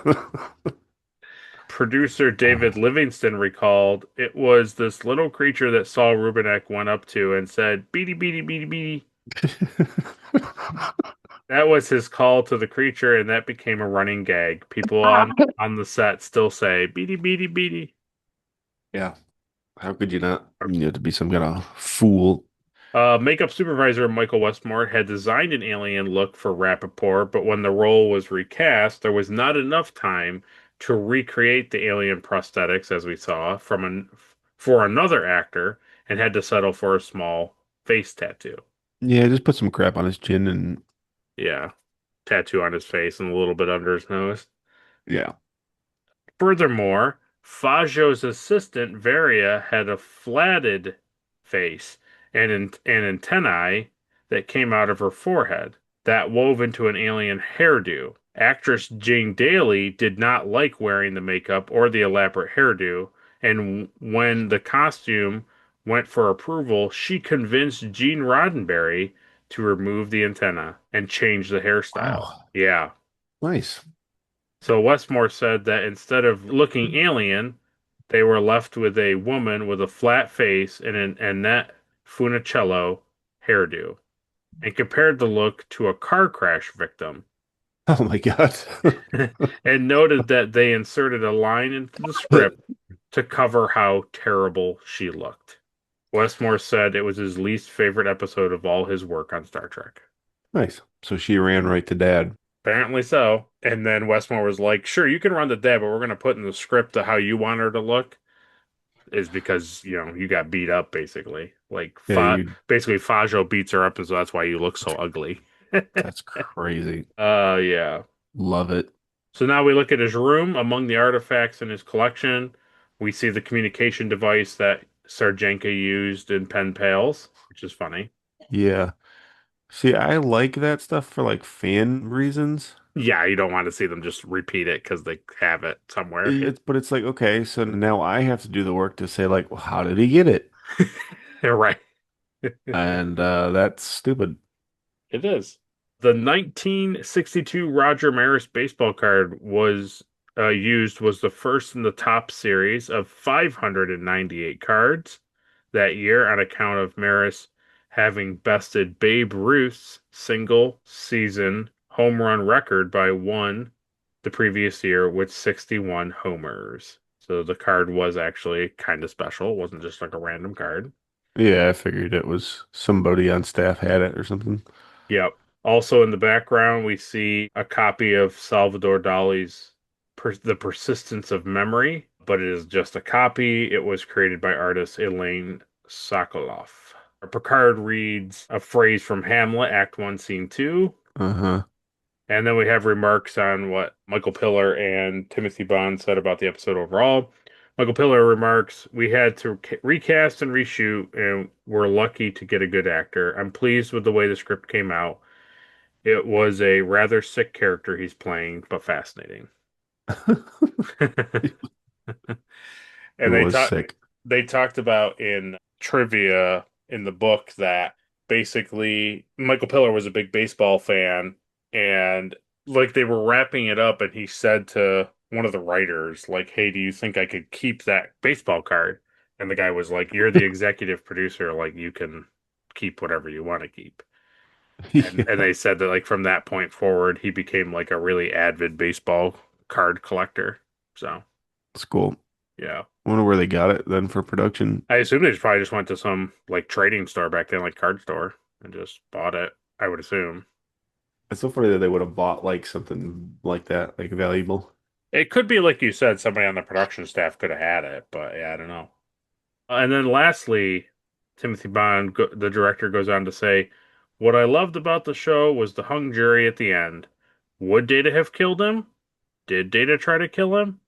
Producer David Livingston recalled it was this little creature that Saul Rubinek went up to and said, beady, beady, beady, beady. That was his call to the creature, and that became a running gag. People on the set still say, beady, beady, beady. Yeah. How could you not? You have to be some kind of fool. Makeup supervisor Michael Westmore had designed an alien look for Rappaport, but when the role was recast, there was not enough time to recreate the alien prosthetics, as we saw, for another actor, and had to settle for a small face tattoo. Yeah, just put some crap on his chin and Yeah, tattoo on his face and a little bit under his nose. yeah. Furthermore, Fajo's assistant Varia had a flatted face and antennae that came out of her forehead that wove into an alien hairdo. Actress Jane Daly did not like wearing the makeup or the elaborate hairdo, and when the costume went for approval, she convinced Gene Roddenberry to remove the antenna and change the hairstyle. Wow. Yeah. Nice. So Westmore said that instead of looking alien, they were left with a woman with a flat face and an Annette Funicello hairdo, and compared the look to a car crash victim, Oh my God. and noted that they inserted a line into the script to cover how terrible she looked. Westmore said it was his least favorite episode of all his work on Star Trek. Nice. So she ran right to dad. Apparently so. And then Westmore was like, sure, you can run to dad, but we're going to put in the script to how you want her to look. Is because, you got beat up, basically. Like, Yeah, you basically, Fajo beats her up, and so that's why you look so ugly. That's crazy. Yeah. Love it. So now we look at his room. Among the artifacts in his collection, we see the communication device that Sarjenka used in Pen Pals, which is funny. Yeah. See, I like that stuff for like fan reasons. Yeah, you don't want to see them just repeat it because they have it somewhere. But it's like, okay, so now I have to do the work to say like, well, how did he get it? You're right. And that's stupid. It is. The 1962 Roger Maris baseball card was used was the first in the top series of 598 cards that year on account of Maris having bested Babe Ruth's single season home run record by one the previous year with 61 homers. So the card was actually kind of special. It wasn't just like a random card. Yeah, I figured it was somebody on staff had it or something. Yep. Also in the background, we see a copy of Salvador Dali's The Persistence of Memory, but it is just a copy. It was created by artist Elaine Sokoloff. Picard reads a phrase from Hamlet, Act 1, Scene 2. Uh-huh. And then we have remarks on what Michael Pillar and Timothy Bond said about the episode overall. Michael Pillar remarks, "We had to recast and reshoot, and we're lucky to get a good actor. I'm pleased with the way the script came out. It was a rather sick character he's playing, but fascinating." It And was sick. they talked about in trivia in the book that basically Michael Pillar was a big baseball fan, and like they were wrapping it up and he said to one of the writers like, "Hey, do you think I could keep that baseball card?" And the guy was like, "You're the executive producer, like you can keep whatever you want to keep." And Yeah, they said that like from that point forward he became like a really avid baseball card collector. So, it's cool. yeah. Wonder where they got it then for production. I assume they just probably just went to some like trading store back then, like card store, and just bought it. I would assume It's so funny that they would have bought like something like that, like valuable. it could be like you said, somebody on the production staff could have had it, but yeah, I don't know. And then lastly, Timothy Bond, the director, goes on to say, "What I loved about the show was the hung jury at the end. Would Data have killed him? Did Data try to kill him?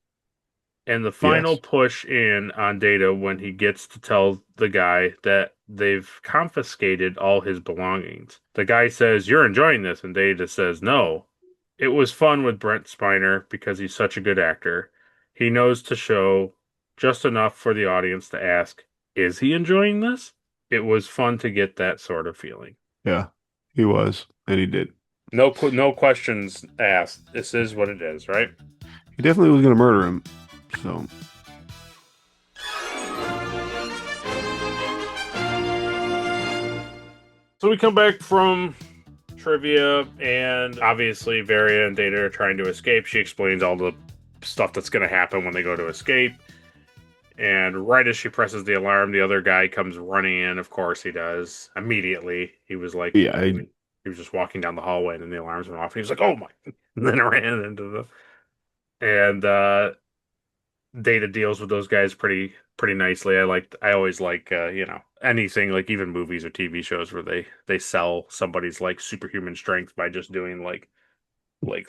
And the final Yes. push in on Data when he gets to tell the guy that they've confiscated all his belongings. The guy says, 'You're enjoying this,' and Data says, 'No.' It was fun with Brent Spiner because he's such a good actor. He knows to show just enough for the audience to ask, 'Is he enjoying this?' It was fun to get that sort of feeling. Yeah, he was, and he did. No questions asked. This is what it is, right?" He definitely was going to murder him. So, So we come back from trivia, and obviously Varia and Data are trying to escape. She explains all the stuff that's going to happen when they go to escape. And right as she presses the alarm, the other guy comes running in. Of course, he does immediately. He was like, yeah, he was just walking down the hallway, and then the alarms went off. And he was like, "Oh my!" And then ran into the and Data deals with those guys pretty nicely. I always like anything like even movies or TV shows where they sell somebody's like superhuman strength by just doing like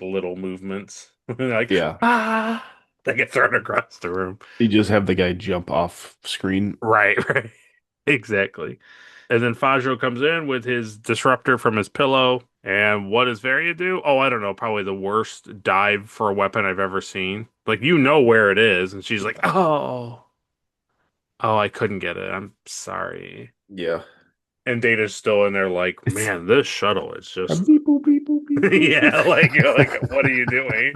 little movements. Like, yeah. ah, they get thrown across the room. You just have the guy jump off screen. Right, right. Exactly. And then Fajo comes in with his disruptor from his pillow. And what does Varia do? Oh, I don't know. Probably the worst dive for a weapon I've ever seen. Like, you know where it is. And she's like, oh, I couldn't get it. I'm sorry. Yeah. And Data's still in there like, It's man, this shuttle is a just, beep, boop, beep, boop, beep, boop. yeah, like, what are you doing?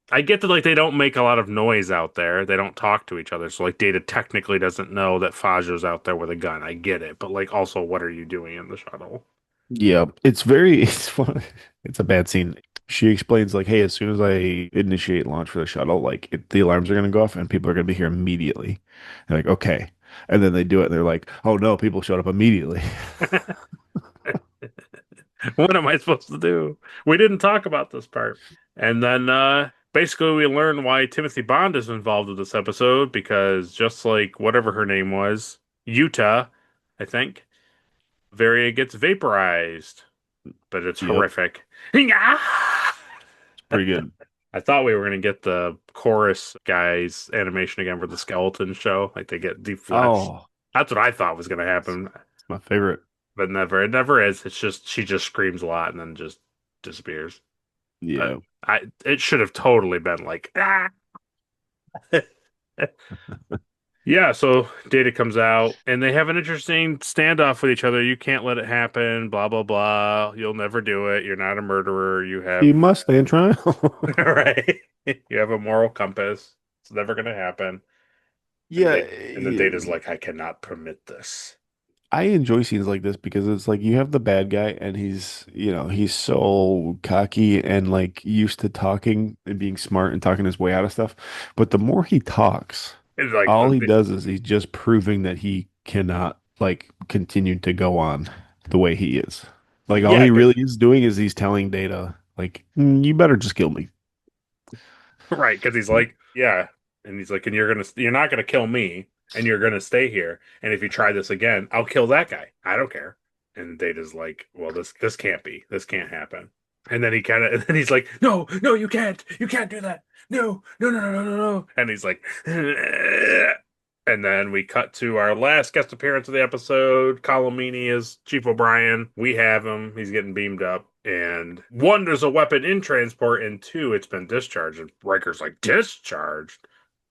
I get that, like, they don't make a lot of noise out there. They don't talk to each other. So, like, Data technically doesn't know that Fajo's out there with a gun. I get it. But, like, also, what are you doing in the shuttle? Yeah, it's fun. It's a bad scene. She explains like, "Hey, as soon as I initiate launch for the shuttle, like the alarms are going to go off and people are going to be here immediately." They're like, "Okay," and then they do it, and they're like, "Oh no, people showed up immediately." What am I supposed to do? We didn't talk about this part. And then basically we learn why Timothy Bond is involved with this episode because just like whatever her name was, Utah, I think, Varia gets vaporized. but it's Yep. horrific. It's pretty good. I thought we were gonna get the chorus guys animation again for the skeleton show, like they get defleshed. Oh, That's what I thought was gonna happen, it's my favorite. but never. It never is. It's just she just screams a lot and then just disappears. But Yeah. it should have totally been like ah. Yeah, so Data comes out and they have an interesting standoff with each other. You can't let it happen, blah blah blah. You'll never do it. You're not a murderer. You You have must stand trial. right. You have a moral compass. It's never gonna happen. And, Yeah, and the Data's like, I cannot permit this. I enjoy scenes like this because it's like you have the bad guy and he's so cocky and like used to talking and being smart and talking his way out of stuff. But the more he talks, It's like all he does is he's just proving that he cannot like continue to go on the way he is. Like all yeah, he 'cause- really is doing is he's telling Data, like, you better just kill me. right, because he's like, yeah, and he's like, and you're not gonna kill me, and you're gonna stay here, and if you try this again, I'll kill that guy. I don't care. And Data's like, well, this can't be, this can't happen. And then and then he's like, no, no, you can't do that. No, no, no, no, no, no, no. And he's like, and then we cut to our last guest appearance of the episode. Colomini is Chief O'Brien. We have him. He's getting beamed up. And one, there's a weapon in transport, and two, it's been discharged. And Riker's like, discharged?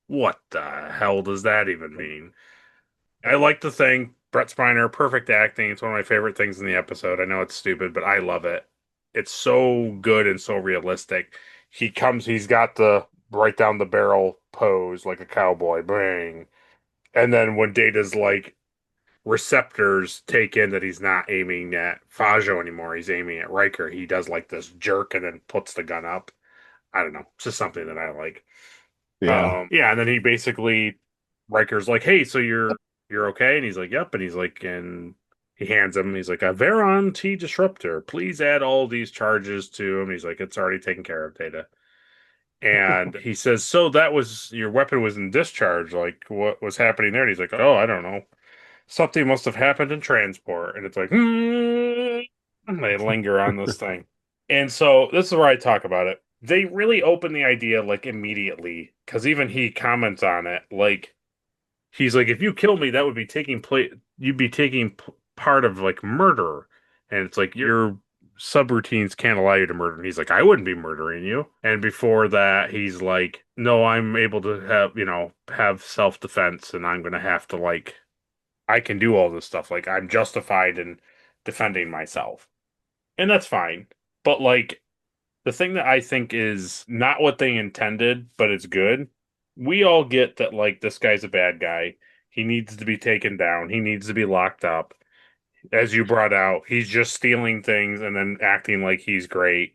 What the hell does that even mean? I like the thing. Brett Spiner, perfect acting. It's one of my favorite things in the episode. I know it's stupid, but I love it. It's so good and so realistic. He's got the right down the barrel pose like a cowboy, bang. And then when Data's like receptors take in that he's not aiming at Fajo anymore, he's aiming at Riker, he does like this jerk and then puts the gun up. I don't know. It's just something that I like. Yeah. Yeah, and then he basically Riker's like, "Hey, so you're okay?" And he's like, "Yep." And he's like, and he hands him. He's like, "A Veron T disruptor. Please add all these charges to him." He's like, "It's already taken care of, Data." And he says, "So that was your weapon was in discharge. Like, what was happening there?" And he's like, "Oh, I don't know. Something must have happened in transport." And it's like, and they linger on this thing. And so this is where I talk about it. They really open the idea like immediately because even he comments on it. Like he's like, if you kill me, that would be taking place. You'd be taking part of like murder, and it's like your subroutines can't allow you to murder. And he's like, I wouldn't be murdering you. And before that, he's like, no, I'm able to have self defense, and I'm gonna have to like, I can do all this stuff. Like I'm justified in defending myself, and that's fine. But like the thing that I think is not what they intended, but it's good. We all get that, like, this guy's a bad guy. He needs to be taken down. He needs to be locked up. As you brought out, he's just stealing things and then acting like he's great.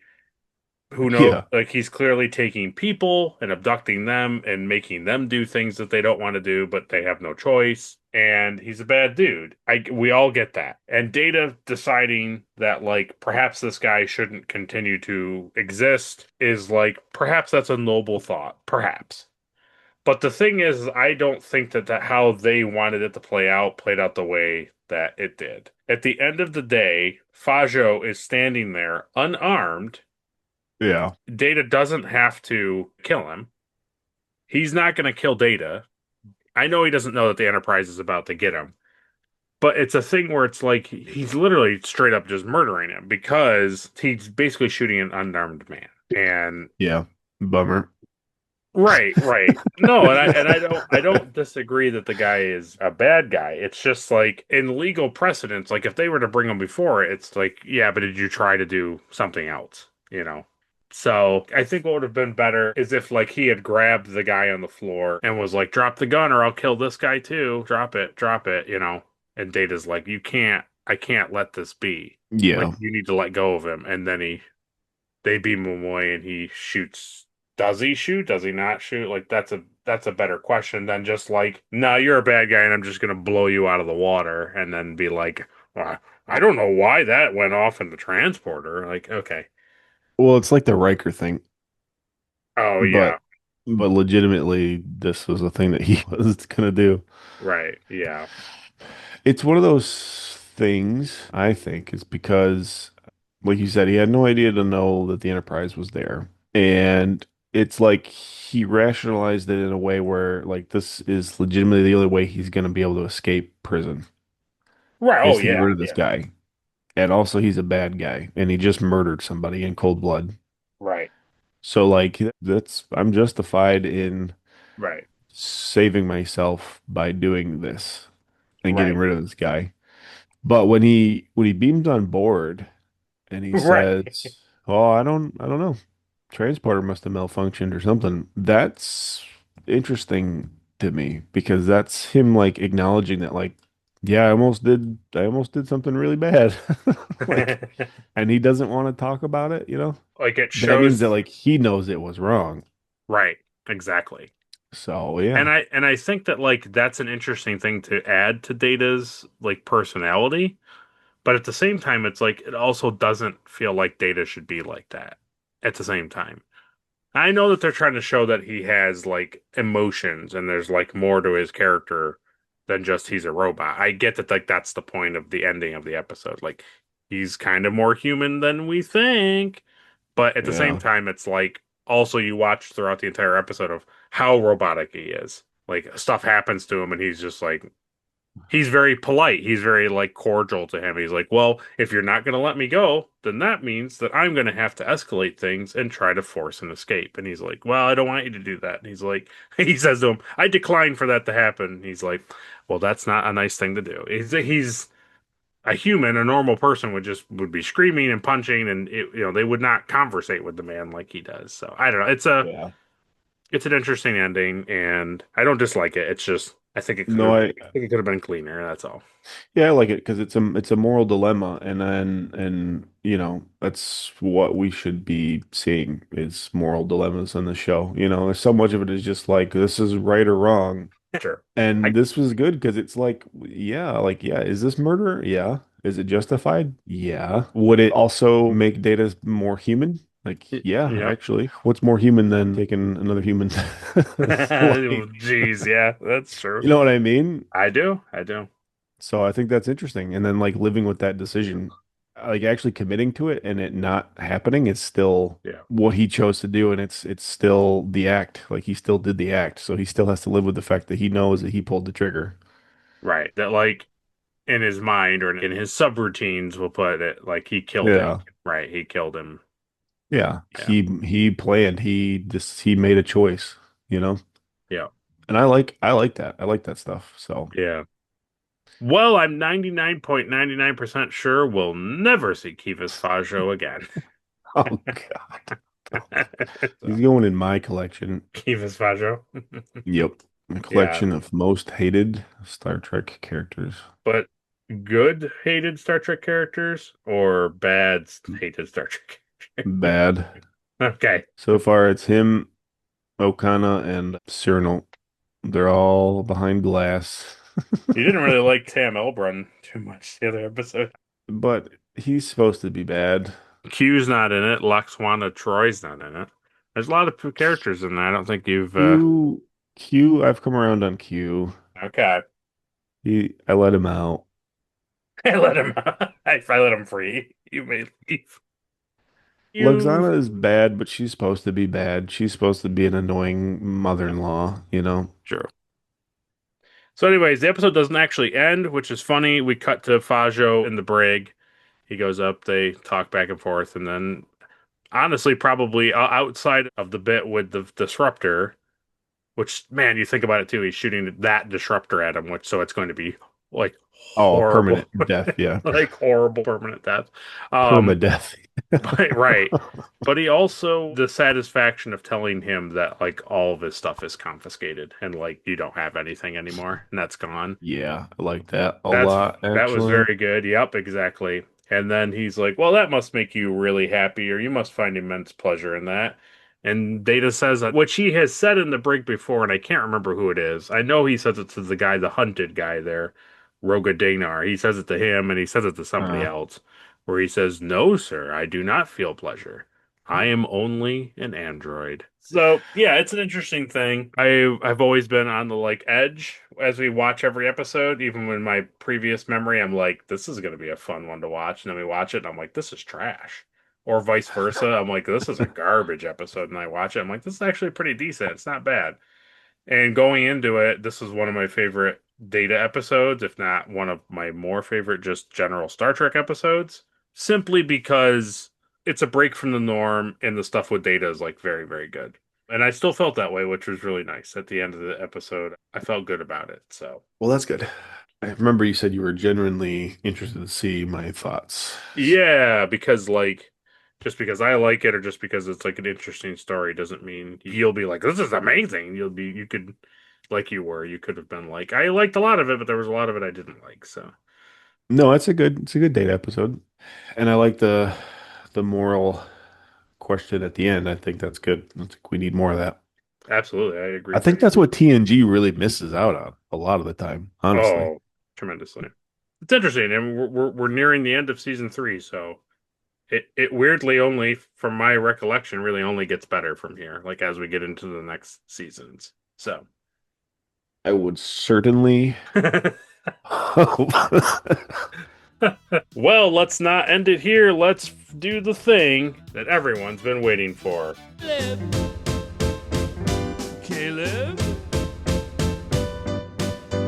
Who knows? Yeah. Like, he's clearly taking people and abducting them and making them do things that they don't want to do, but they have no choice. And he's a bad dude. We all get that. And Data deciding that, like, perhaps this guy shouldn't continue to exist is like, perhaps that's a noble thought. Perhaps. But the thing is, I don't think that how they wanted it to play out played out the way that it did. At the end of the day, Fajo is standing there unarmed. Yeah. Data doesn't have to kill him. He's not going to kill Data. I know he doesn't know that the Enterprise is about to get him. But it's a thing where it's like he's literally straight up just murdering him because he's basically shooting an unarmed man. And Yeah. Bummer. right. No, and I don't disagree that the guy is a bad guy. It's just like in legal precedents, like if they were to bring him before, it's like, yeah, but did you try to do something else? So I think what would have been better is if like he had grabbed the guy on the floor and was like, drop the gun or I'll kill this guy too. Drop it. And Data's like, I can't let this be. Yeah. Like, you need to let go of him. And then they beam him away and he shoots. Does he shoot? Does he not shoot? Like that's a better question than just like, no, you're a bad guy and I'm just gonna blow you out of the water and then be like, well, I don't know why that went off in the transporter. Like, okay. Well, it's like the Riker thing, Oh yeah. but legitimately, this was a thing that he was gonna do. Right. Yeah. It's one of those things, I think, is because like you said, he had no idea to know that the Enterprise was there. And it's like he rationalized it in a way where like this is legitimately the only way he's going to be able to escape prison Right. Oh is to get yeah. rid of this Yeah. guy. And also he's a bad guy and he just murdered somebody in cold blood. Right. So like that's I'm justified in Right. saving myself by doing this and getting Right. rid of this guy. But when he beams on board and he Right. says, "Oh, I don't know. Transporter must have malfunctioned or something." That's interesting to me because that's him like acknowledging that like, yeah, I almost did something really bad. Like, and he doesn't want to talk about it, you know? Like it That means that shows. like he knows it was wrong. Right. Exactly. So, And yeah. I think that like that's an interesting thing to add to Data's like personality, but at the same time it's like it also doesn't feel like Data should be like that at the same time. I know that they're trying to show that he has like emotions and there's like more to his character than just he's a robot. I get that like that's the point of the ending of the episode. Like he's kind of more human than we think, but at the same Yeah. time it's like also you watch throughout the entire episode of how robotic he is. Like stuff happens to him and he's just like he's very polite. He's very like cordial to him. He's like, "Well, if you're not going to let me go, then that means that I'm going to have to escalate things and try to force an escape." And he's like, "Well, I don't want you to do that." And he's like, he says to him, "I decline for that to happen." He's like, "Well, that's not a nice thing to do." He's a human, a normal person would be screaming and punching, and they would not conversate with the man like he does. So I don't know. Yeah. It's an interesting ending, and I don't dislike it. It's just No, I think it could have been cleaner. That's all. yeah, I like it because it's a moral dilemma, and that's what we should be seeing is moral dilemmas in the show. There's so much of it is just like this is right or wrong, Sure. and I this was good because it's like, yeah, is this murder? Yeah. Is it justified? Yeah. Would it also make Data more human? Like, yeah, yeah. actually, what's more human than taking another human's life? Jeez, yeah, that's true. You know what I mean? I do. I do. So I think that's interesting. And then like living with that decision, like actually committing to it and it not happening is still Yeah. what he chose to do. And it's still the act. Like he still did the act. So he still has to live with the fact that he knows that he pulled the trigger. Right. That like in his mind or in his subroutines we'll put it like he killed him. Yeah. Right. He killed him. Yeah. Yeah. He planned. He made a choice, you know? Yeah. And I like that. I like that stuff. So Yeah. Well, I'm 99.99% sure we'll never see Kivas Fajo again. oh God. So, He's going in my collection. Kivas Fajo. Yep. A Yeah. collection of most hated Star Trek characters. But good hated Star Trek characters or bad hated Star Trek characters? Bad. Okay. So far, it's him, Okana, and Cyrano. They're all behind glass. You didn't really like Tam Elbrun too much the other episode. But he's supposed to be bad. Q's not in it. Laxwana Troy's not in it. There's a lot of characters in there. I don't think you've I've come around on Q. okay. I let him out. I let him if I let him free, you may leave. You Luxana is bad, but she's supposed to be bad. She's supposed to be an annoying mother-in-law, you know? sure. So, anyways, the episode doesn't actually end, which is funny. We cut to Fajo in the brig. He goes up, they talk back and forth, and then honestly, probably outside of the bit with the disruptor, which man, you think about it too, he's shooting that disruptor at him, which so it's going to be like Oh, horrible, permanent death, yeah. like horrible permanent death. Permadeath. But, right. But he also the satisfaction of telling him that like all of his stuff is confiscated and like you don't have anything anymore and that's gone. Yeah, I like that a That's lot, that was actually. very good. Yep, exactly. And then he's like, "Well, that must make you really happy, or you must find immense pleasure in that." And Data says that, which he has said in the break before, and I can't remember who it is. I know he says it to the guy, the hunted guy there, Roga Danar. He says it to him, and he says it to somebody Uh, else, where he says, "No, sir, I do not feel pleasure. I am only an android." So yeah, it's an interesting thing. I've always been on the like edge as we watch every episode. Even when my previous memory, I'm like, this is going to be a fun one to watch, and then we watch it, and I'm like, this is trash. Or vice versa. I'm like, this is a garbage episode, and I watch it. I'm like, this is actually pretty decent. It's not bad. And going into it, this is one of my favorite Data episodes, if not one of my more favorite just general Star Trek episodes, simply because it's a break from the norm and the stuff with Data is like very, very good. And I still felt that way, which was really nice. At the end of the episode, I felt good about it. So, Well, that's good. I remember you said you were genuinely interested to see my thoughts. yeah, because like just because I like it or just because it's like an interesting story doesn't mean you'll be like, this is amazing. You could, like you were, you could have been like, I liked a lot of it, but there was a lot of it I didn't like. So, No, it's a good date episode. And I like the moral question at the end. I think that's good. I think we need more of that. absolutely, I I agree. think that's what TNG really misses out on a lot of the time, honestly. Oh, tremendously. It's interesting, and we're nearing the end of season 3, so it weirdly only, from my recollection, really only gets better from here, like as we get into the next seasons. So, I would certainly hope. well, let's not end it here. Let's do the thing that everyone's been waiting for. Caleb?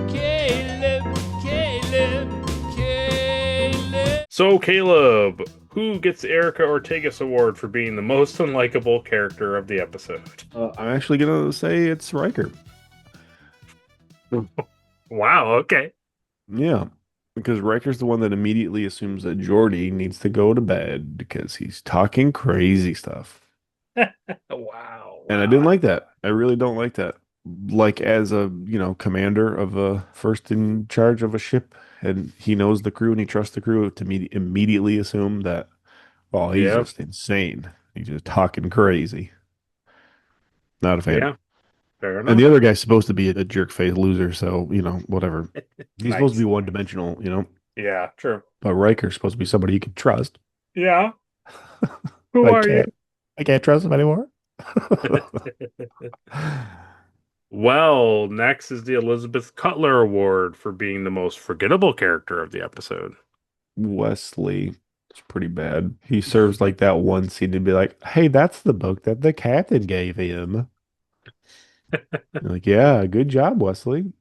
Caleb, Caleb, Caleb. So, Caleb, who gets the Erica Ortegas Award for being the most unlikable character of the episode? I'm actually gonna say it's Riker. Wow, okay. Yeah, because Riker's the one that immediately assumes that Geordi needs to go to bed because he's talking crazy stuff. Wow. And I didn't like that. I really don't like that. Like as a, commander of a first in charge of a ship and he knows the crew and he trusts the crew to immediately assume that, oh, he's Yeah, just insane. He's just talking crazy. Not a fan. yeah, fair And the enough. other guy's supposed to be a jerk face loser, so, whatever. He's supposed to be Nice. one dimensional, Yeah, true. but Riker's supposed to be somebody you can trust. Yeah. Who I are you? can't trust him anymore. Well, next is the Elizabeth Cutler Award for being the most forgettable character of the episode. Wesley, it's pretty bad. He serves like that one scene to be like, "Hey, that's the book that the captain gave him." You're like, yeah, good job, Wesley.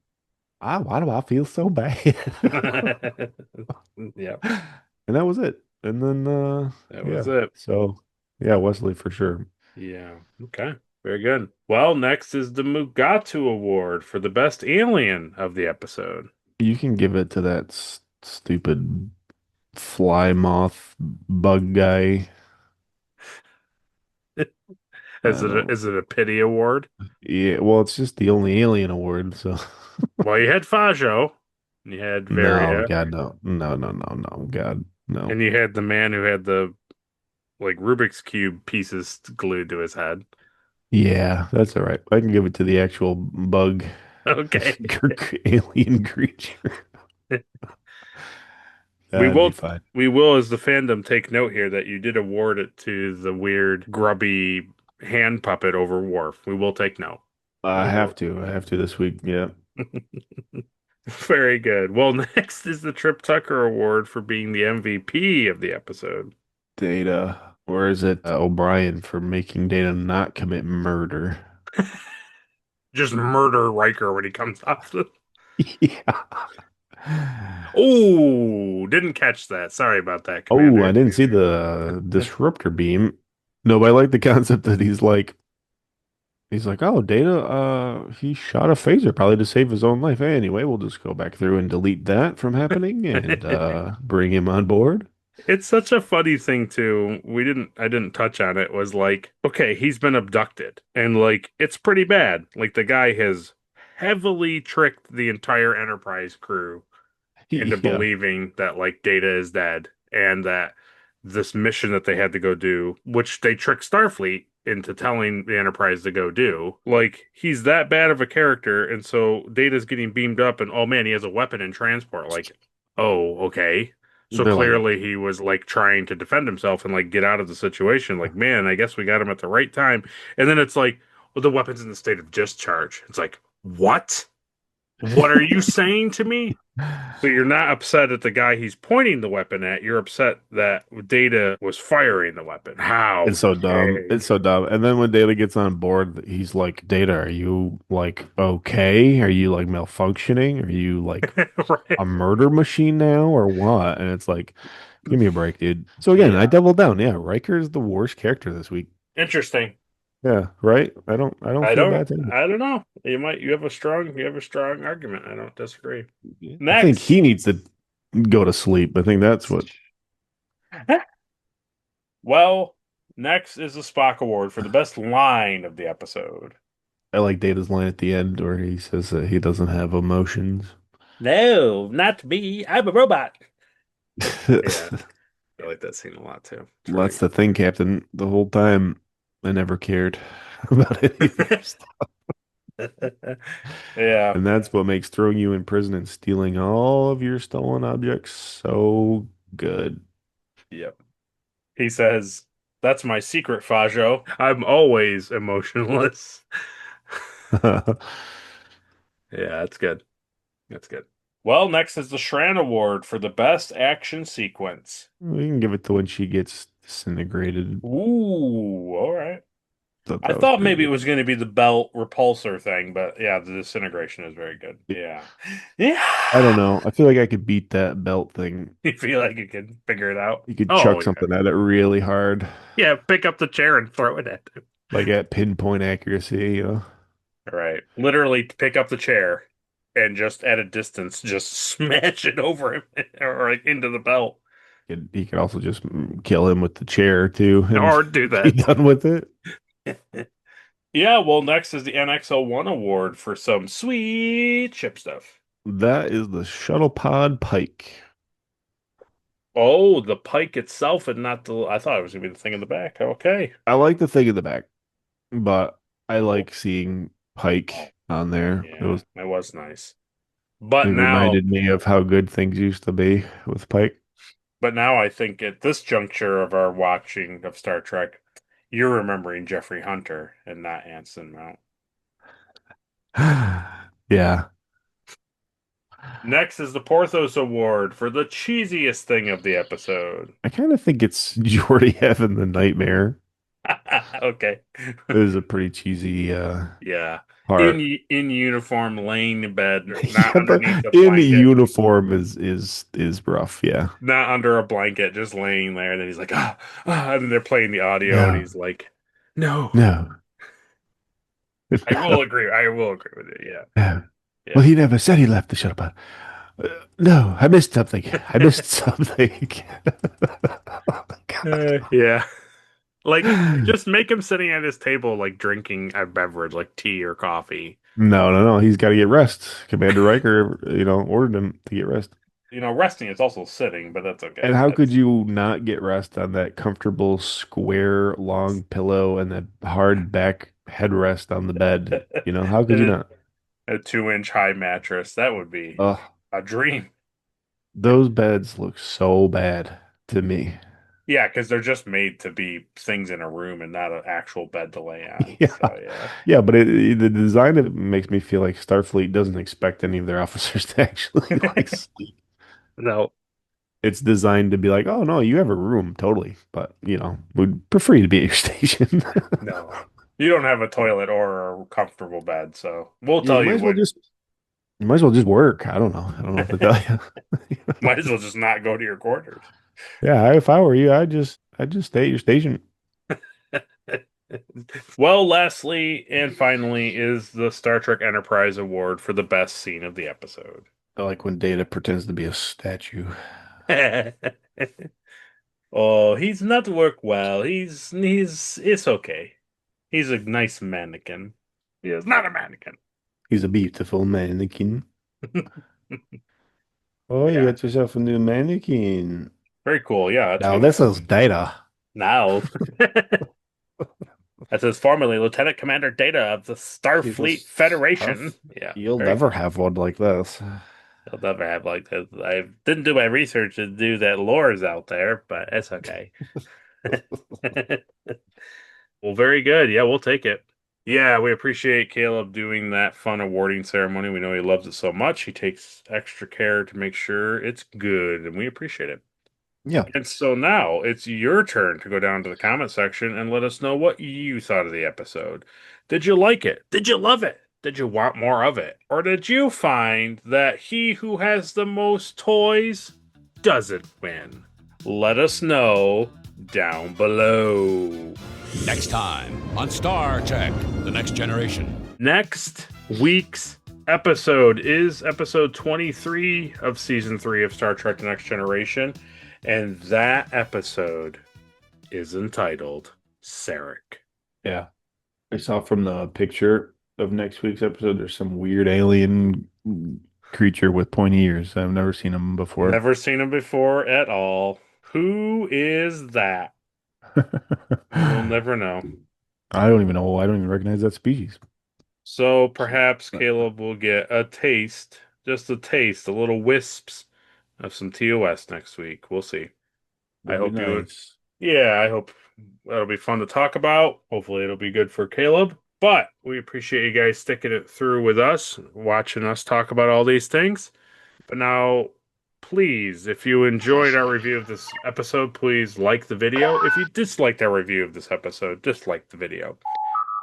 Why do I feel so bad? Yeah, And that was it. And then, that yeah. was it. So, yeah, Wesley for sure. Yeah, okay. Very good. Well, next is the Mugatu Award for the best alien of the episode. You can give it to that stupid fly moth bug guy. I don't. Is it a pity award? Yeah, well, it's just the only alien award, so. Well, you had Fajo, you had No, Varia, God, no. No, no, no, no, God, no. and you had the man who had the like Rubik's Cube pieces glued to his head. Yeah, that's all right. I can give it to the actual bug Okay. alien creature. We That'd be will fine. we will as the fandom take note here that you did award it to the weird grubby hand puppet over Worf. We will take note. I have to. I have to this week. Yeah. Very good. Well, next is the Trip Tucker Award for being the MVP of the episode. Data. Or is it O'Brien for making Data not commit murder? Just murder Riker when he comes off. Yeah. Oh, didn't catch that. Sorry about that, Oh, Commander. I didn't see the disruptor beam. No, but I like the concept that he's like, oh, Data, he shot a phaser probably to save his own life. Anyway, we'll just go back through and delete that from happening and bring him on board. It's such a funny thing too. I didn't touch on it. Was like, okay, he's been abducted and like it's pretty bad. Like the guy has heavily tricked the entire Enterprise crew into Yeah. believing that like Data is dead and that this mission that they had to go do, which they tricked Starfleet into telling the Enterprise to go do, like he's that bad of a character, and so Data's getting beamed up, and oh man, he has a weapon in transport. Like, oh, okay. So They're like, clearly he was like trying to defend himself and like get out of the situation. Like, man, I guess we got him at the right time. And then it's like, well, the weapon's in the state of discharge. It's like, what? What are you saying to me? So you're not upset at the guy he's pointing the weapon at. You're upset that Data was firing the weapon. How? it's so dumb. dare It's so dumb. And then when Data gets on board, he's like, Data, are you like okay? Are you like malfunctioning? Are you like you? Right. a murder machine now or what? And it's like, give me a break, dude. So again, I Yeah. doubled down. Yeah, Riker is the worst character this week. Interesting. Yeah, right. I don't feel bad saying it. I don't know. You have a strong argument. I don't disagree. I think Next. he needs to go to sleep. I think that's what. Well, next is the Spock Award for the best line of the episode. I like Data's line at the end where he says that he doesn't have emotions. No, not me. I'm a robot. Yeah, I like that scene a lot too. It's Well, that's the thing, Captain. The whole time, I never cared about anything. Yeah. And that's what makes throwing you in prison and stealing all of your stolen objects so good. Yep. He says, "That's my secret, Fajo. I'm always emotionless." Yeah, that's good. That's good. Well, next is the Shran Award for the best action sequence. We can give it to when she gets disintegrated. Ooh, all right. Thought I that was thought pretty maybe it good. was going to be the belt repulsor thing, but yeah, the disintegration is very good. Yeah. Yeah. I don't know. I feel like I could beat that belt thing. You feel like you can figure it out? You could Oh, chuck yeah. something at it really hard, Yeah, pick up the chair and throw it at him. like at pinpoint accuracy, you know. All right. Literally pick up the chair and just at a distance, just smash it over him or like into the belt. He could also just kill him with the chair too, and Or do be that. done with it. Yeah, well, next is the NX-01 award for some sweet ship stuff. That is the shuttle pod Pike. Oh, the Pike itself and not the... I thought it was going to be the thing in the back. Okay. I like the thing in the back, but I like seeing Pike on there. Yeah, it was nice. But It now... reminded me of how good things used to be with Pike. But now I think at this juncture of our watching of Star Trek, you're remembering Jeffrey Hunter and not Anson Mount. Yeah. Next is the Porthos Award for the cheesiest thing of the episode. I kind of think it's Jordy having the nightmare. Okay. It was a pretty cheesy Yeah. part. In uniform, laying in bed, not Yeah, underneath a in blanket. uniform is rough, yeah. Not under a blanket, just laying there. And then he's like, and then they're playing the audio, and No. he's like, no. No. I will agree. I will agree with it. Yeah. No. Yeah. Well, he never said he left the shuttle pod. No, I missed something. I missed something. Oh, God. Yeah. Like, just make him sitting at his table, like drinking a beverage, like tea or coffee. No. He's got to get rest. Commander Riker, ordered him to get rest. Resting is also sitting, but that's okay. And how could you not get rest on that comfortable, square, long pillow and that hard back headrest on the bed? How could you not? A 2-inch high mattress? That would be Ugh, a dream. those beds look so bad to me. Yeah, because they're just made to be things in a room and not an actual bed to lay on. Yeah. So, yeah. Yeah, but the design of it makes me feel like Starfleet doesn't expect any of their officers to actually like sleep. No. It's designed to be like, oh no, you have a room, totally. But we'd prefer you to be at your station. No. You don't have a toilet or a comfortable bed, so we'll You tell might you as well what. you might as well just work. I don't know. I don't know what to tell you. Might as well just not go to your quarters. Yeah, if I were you, I'd just stay at your station. Well, lastly and finally is the Star Trek Enterprise Award for the best scene of the episode. I like when Data pretends to be a statue. Oh, he's not work well. It's okay. He's a nice mannequin. He is not a mannequin. He's a beautiful mannequin. Oh, you Yeah. got yourself a new mannequin. Very cool. Yeah. Now this is Data. Now. That says formerly Lieutenant Commander Data of the Starfleet Federation. Yeah. You'll very never have one like this. He'll never have like this. I didn't do my research to do that lore's out there, but it's okay. Well, very good. Yeah, we'll take it. Yeah, we appreciate Caleb doing that fun awarding ceremony. We know he loves it so much. He takes extra care to make sure it's good, and we appreciate it. Yeah. And so now it's your turn to go down to the comment section and let us know what you thought of the episode. Did you like it? Did you love it? Did you want more of it? Or did you find that he who has the most toys doesn't win? Let us know down below. Next time on Star Trek The Next Generation. Next week's episode is episode 23 of season 3 of Star Trek The Next Generation. And that episode is entitled Sarek. Yeah. I saw from the picture of next week's episode, there's some weird alien creature with pointy ears. I've never seen him before. Never seen him before at all. Who is that? We'll never know. I don't even know. I don't even recognize that species. So perhaps Caleb will get a taste, just a taste, a little wisps of some TOS next week. We'll see. I hope you would. Yeah, I hope that'll be fun to talk about. Hopefully it'll be good for Caleb. But we appreciate you guys sticking it through with us, watching us talk about all these things. But now, please, if you enjoyed our review of this episode, please like the video. If you disliked our review of this episode, dislike the video.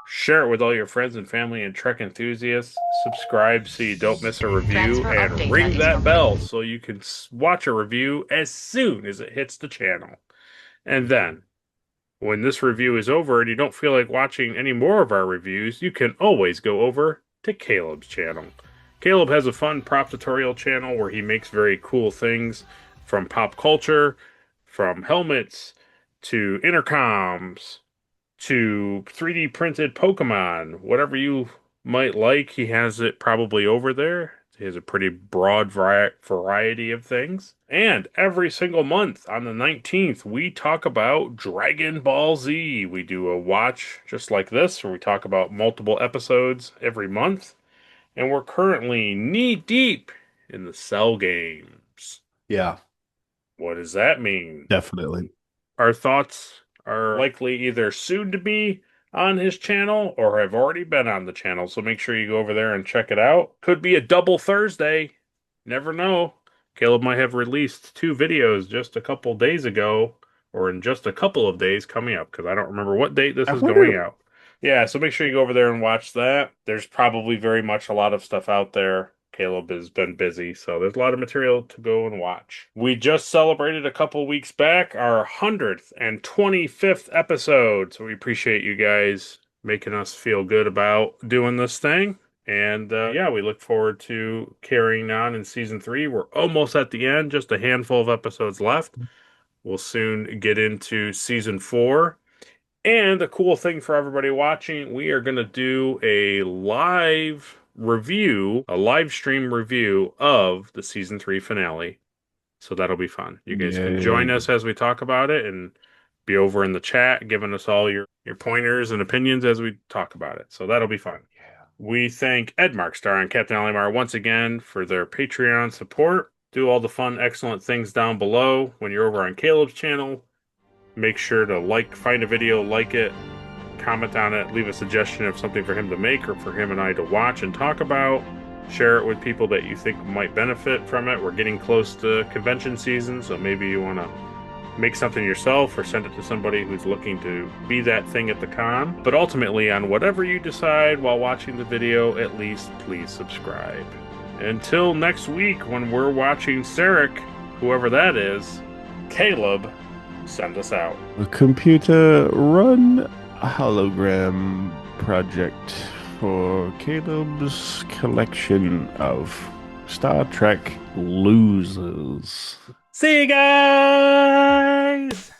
Share it with all your friends and family and Trek enthusiasts. Subscribe so you don't miss a review. And ring that bell so you can watch a review as soon as it hits the channel. And then, when this review is over and you don't feel like watching any more of our reviews, you can always go over to Caleb's channel. Caleb has a fun prop tutorial channel where he makes very cool things from pop culture, from helmets, to intercoms, to 3D printed Pokemon. Whatever you might like, he has it probably over there. He has a pretty broad variety of things. And every single month on the 19th, we talk about Dragon Ball Z. We do a watch just like this, where we talk about multiple episodes every month. And we're currently knee-deep in the Cell games. Yeah. What does that mean? Definitely. Our thoughts are likely either soon to be on his channel or have already been on the channel. So make sure you go over there and check it out. Could be a double Thursday. Never know. Caleb might have released 2 videos just a couple days ago or in just a couple of days coming up because I don't remember what date this is going out. Yeah, so make sure you go over there and watch that. There's probably very much a lot of stuff out there. Caleb has been busy, so there's a lot of material to go and watch. We just celebrated a couple weeks back our 125th episode, so we appreciate you guys making us feel good about doing this thing. And yeah, we look forward to carrying on in season 3. We're almost at the end, just a handful of episodes left. We'll soon get into season 4. And the cool thing for everybody watching, we are going to do a live review, a live stream review of the season 3 finale. So that'll be fun. You guys can join us as we talk about it and be over in the chat giving us all your pointers and opinions as we talk about it. So that'll be fun. Yeah. We thank Ed Markstar and Captain Alimar once again for their Patreon support. Do all the fun, excellent things down below when you're over on Caleb's channel. Make sure to find a video, like it, comment on it, leave a suggestion of something for him to make or for him and I to watch and talk about. Share it with people that you think might benefit from it. We're getting close to convention season, so maybe you want to make something yourself or send it to somebody who's looking to be that thing at the con. But ultimately, on whatever you decide while watching the video, at least please subscribe. Until next week when we're watching Sarek, whoever that is, Caleb, send us out. A computer run hologram project for Caleb's collection of Star Trek losers. See you guys!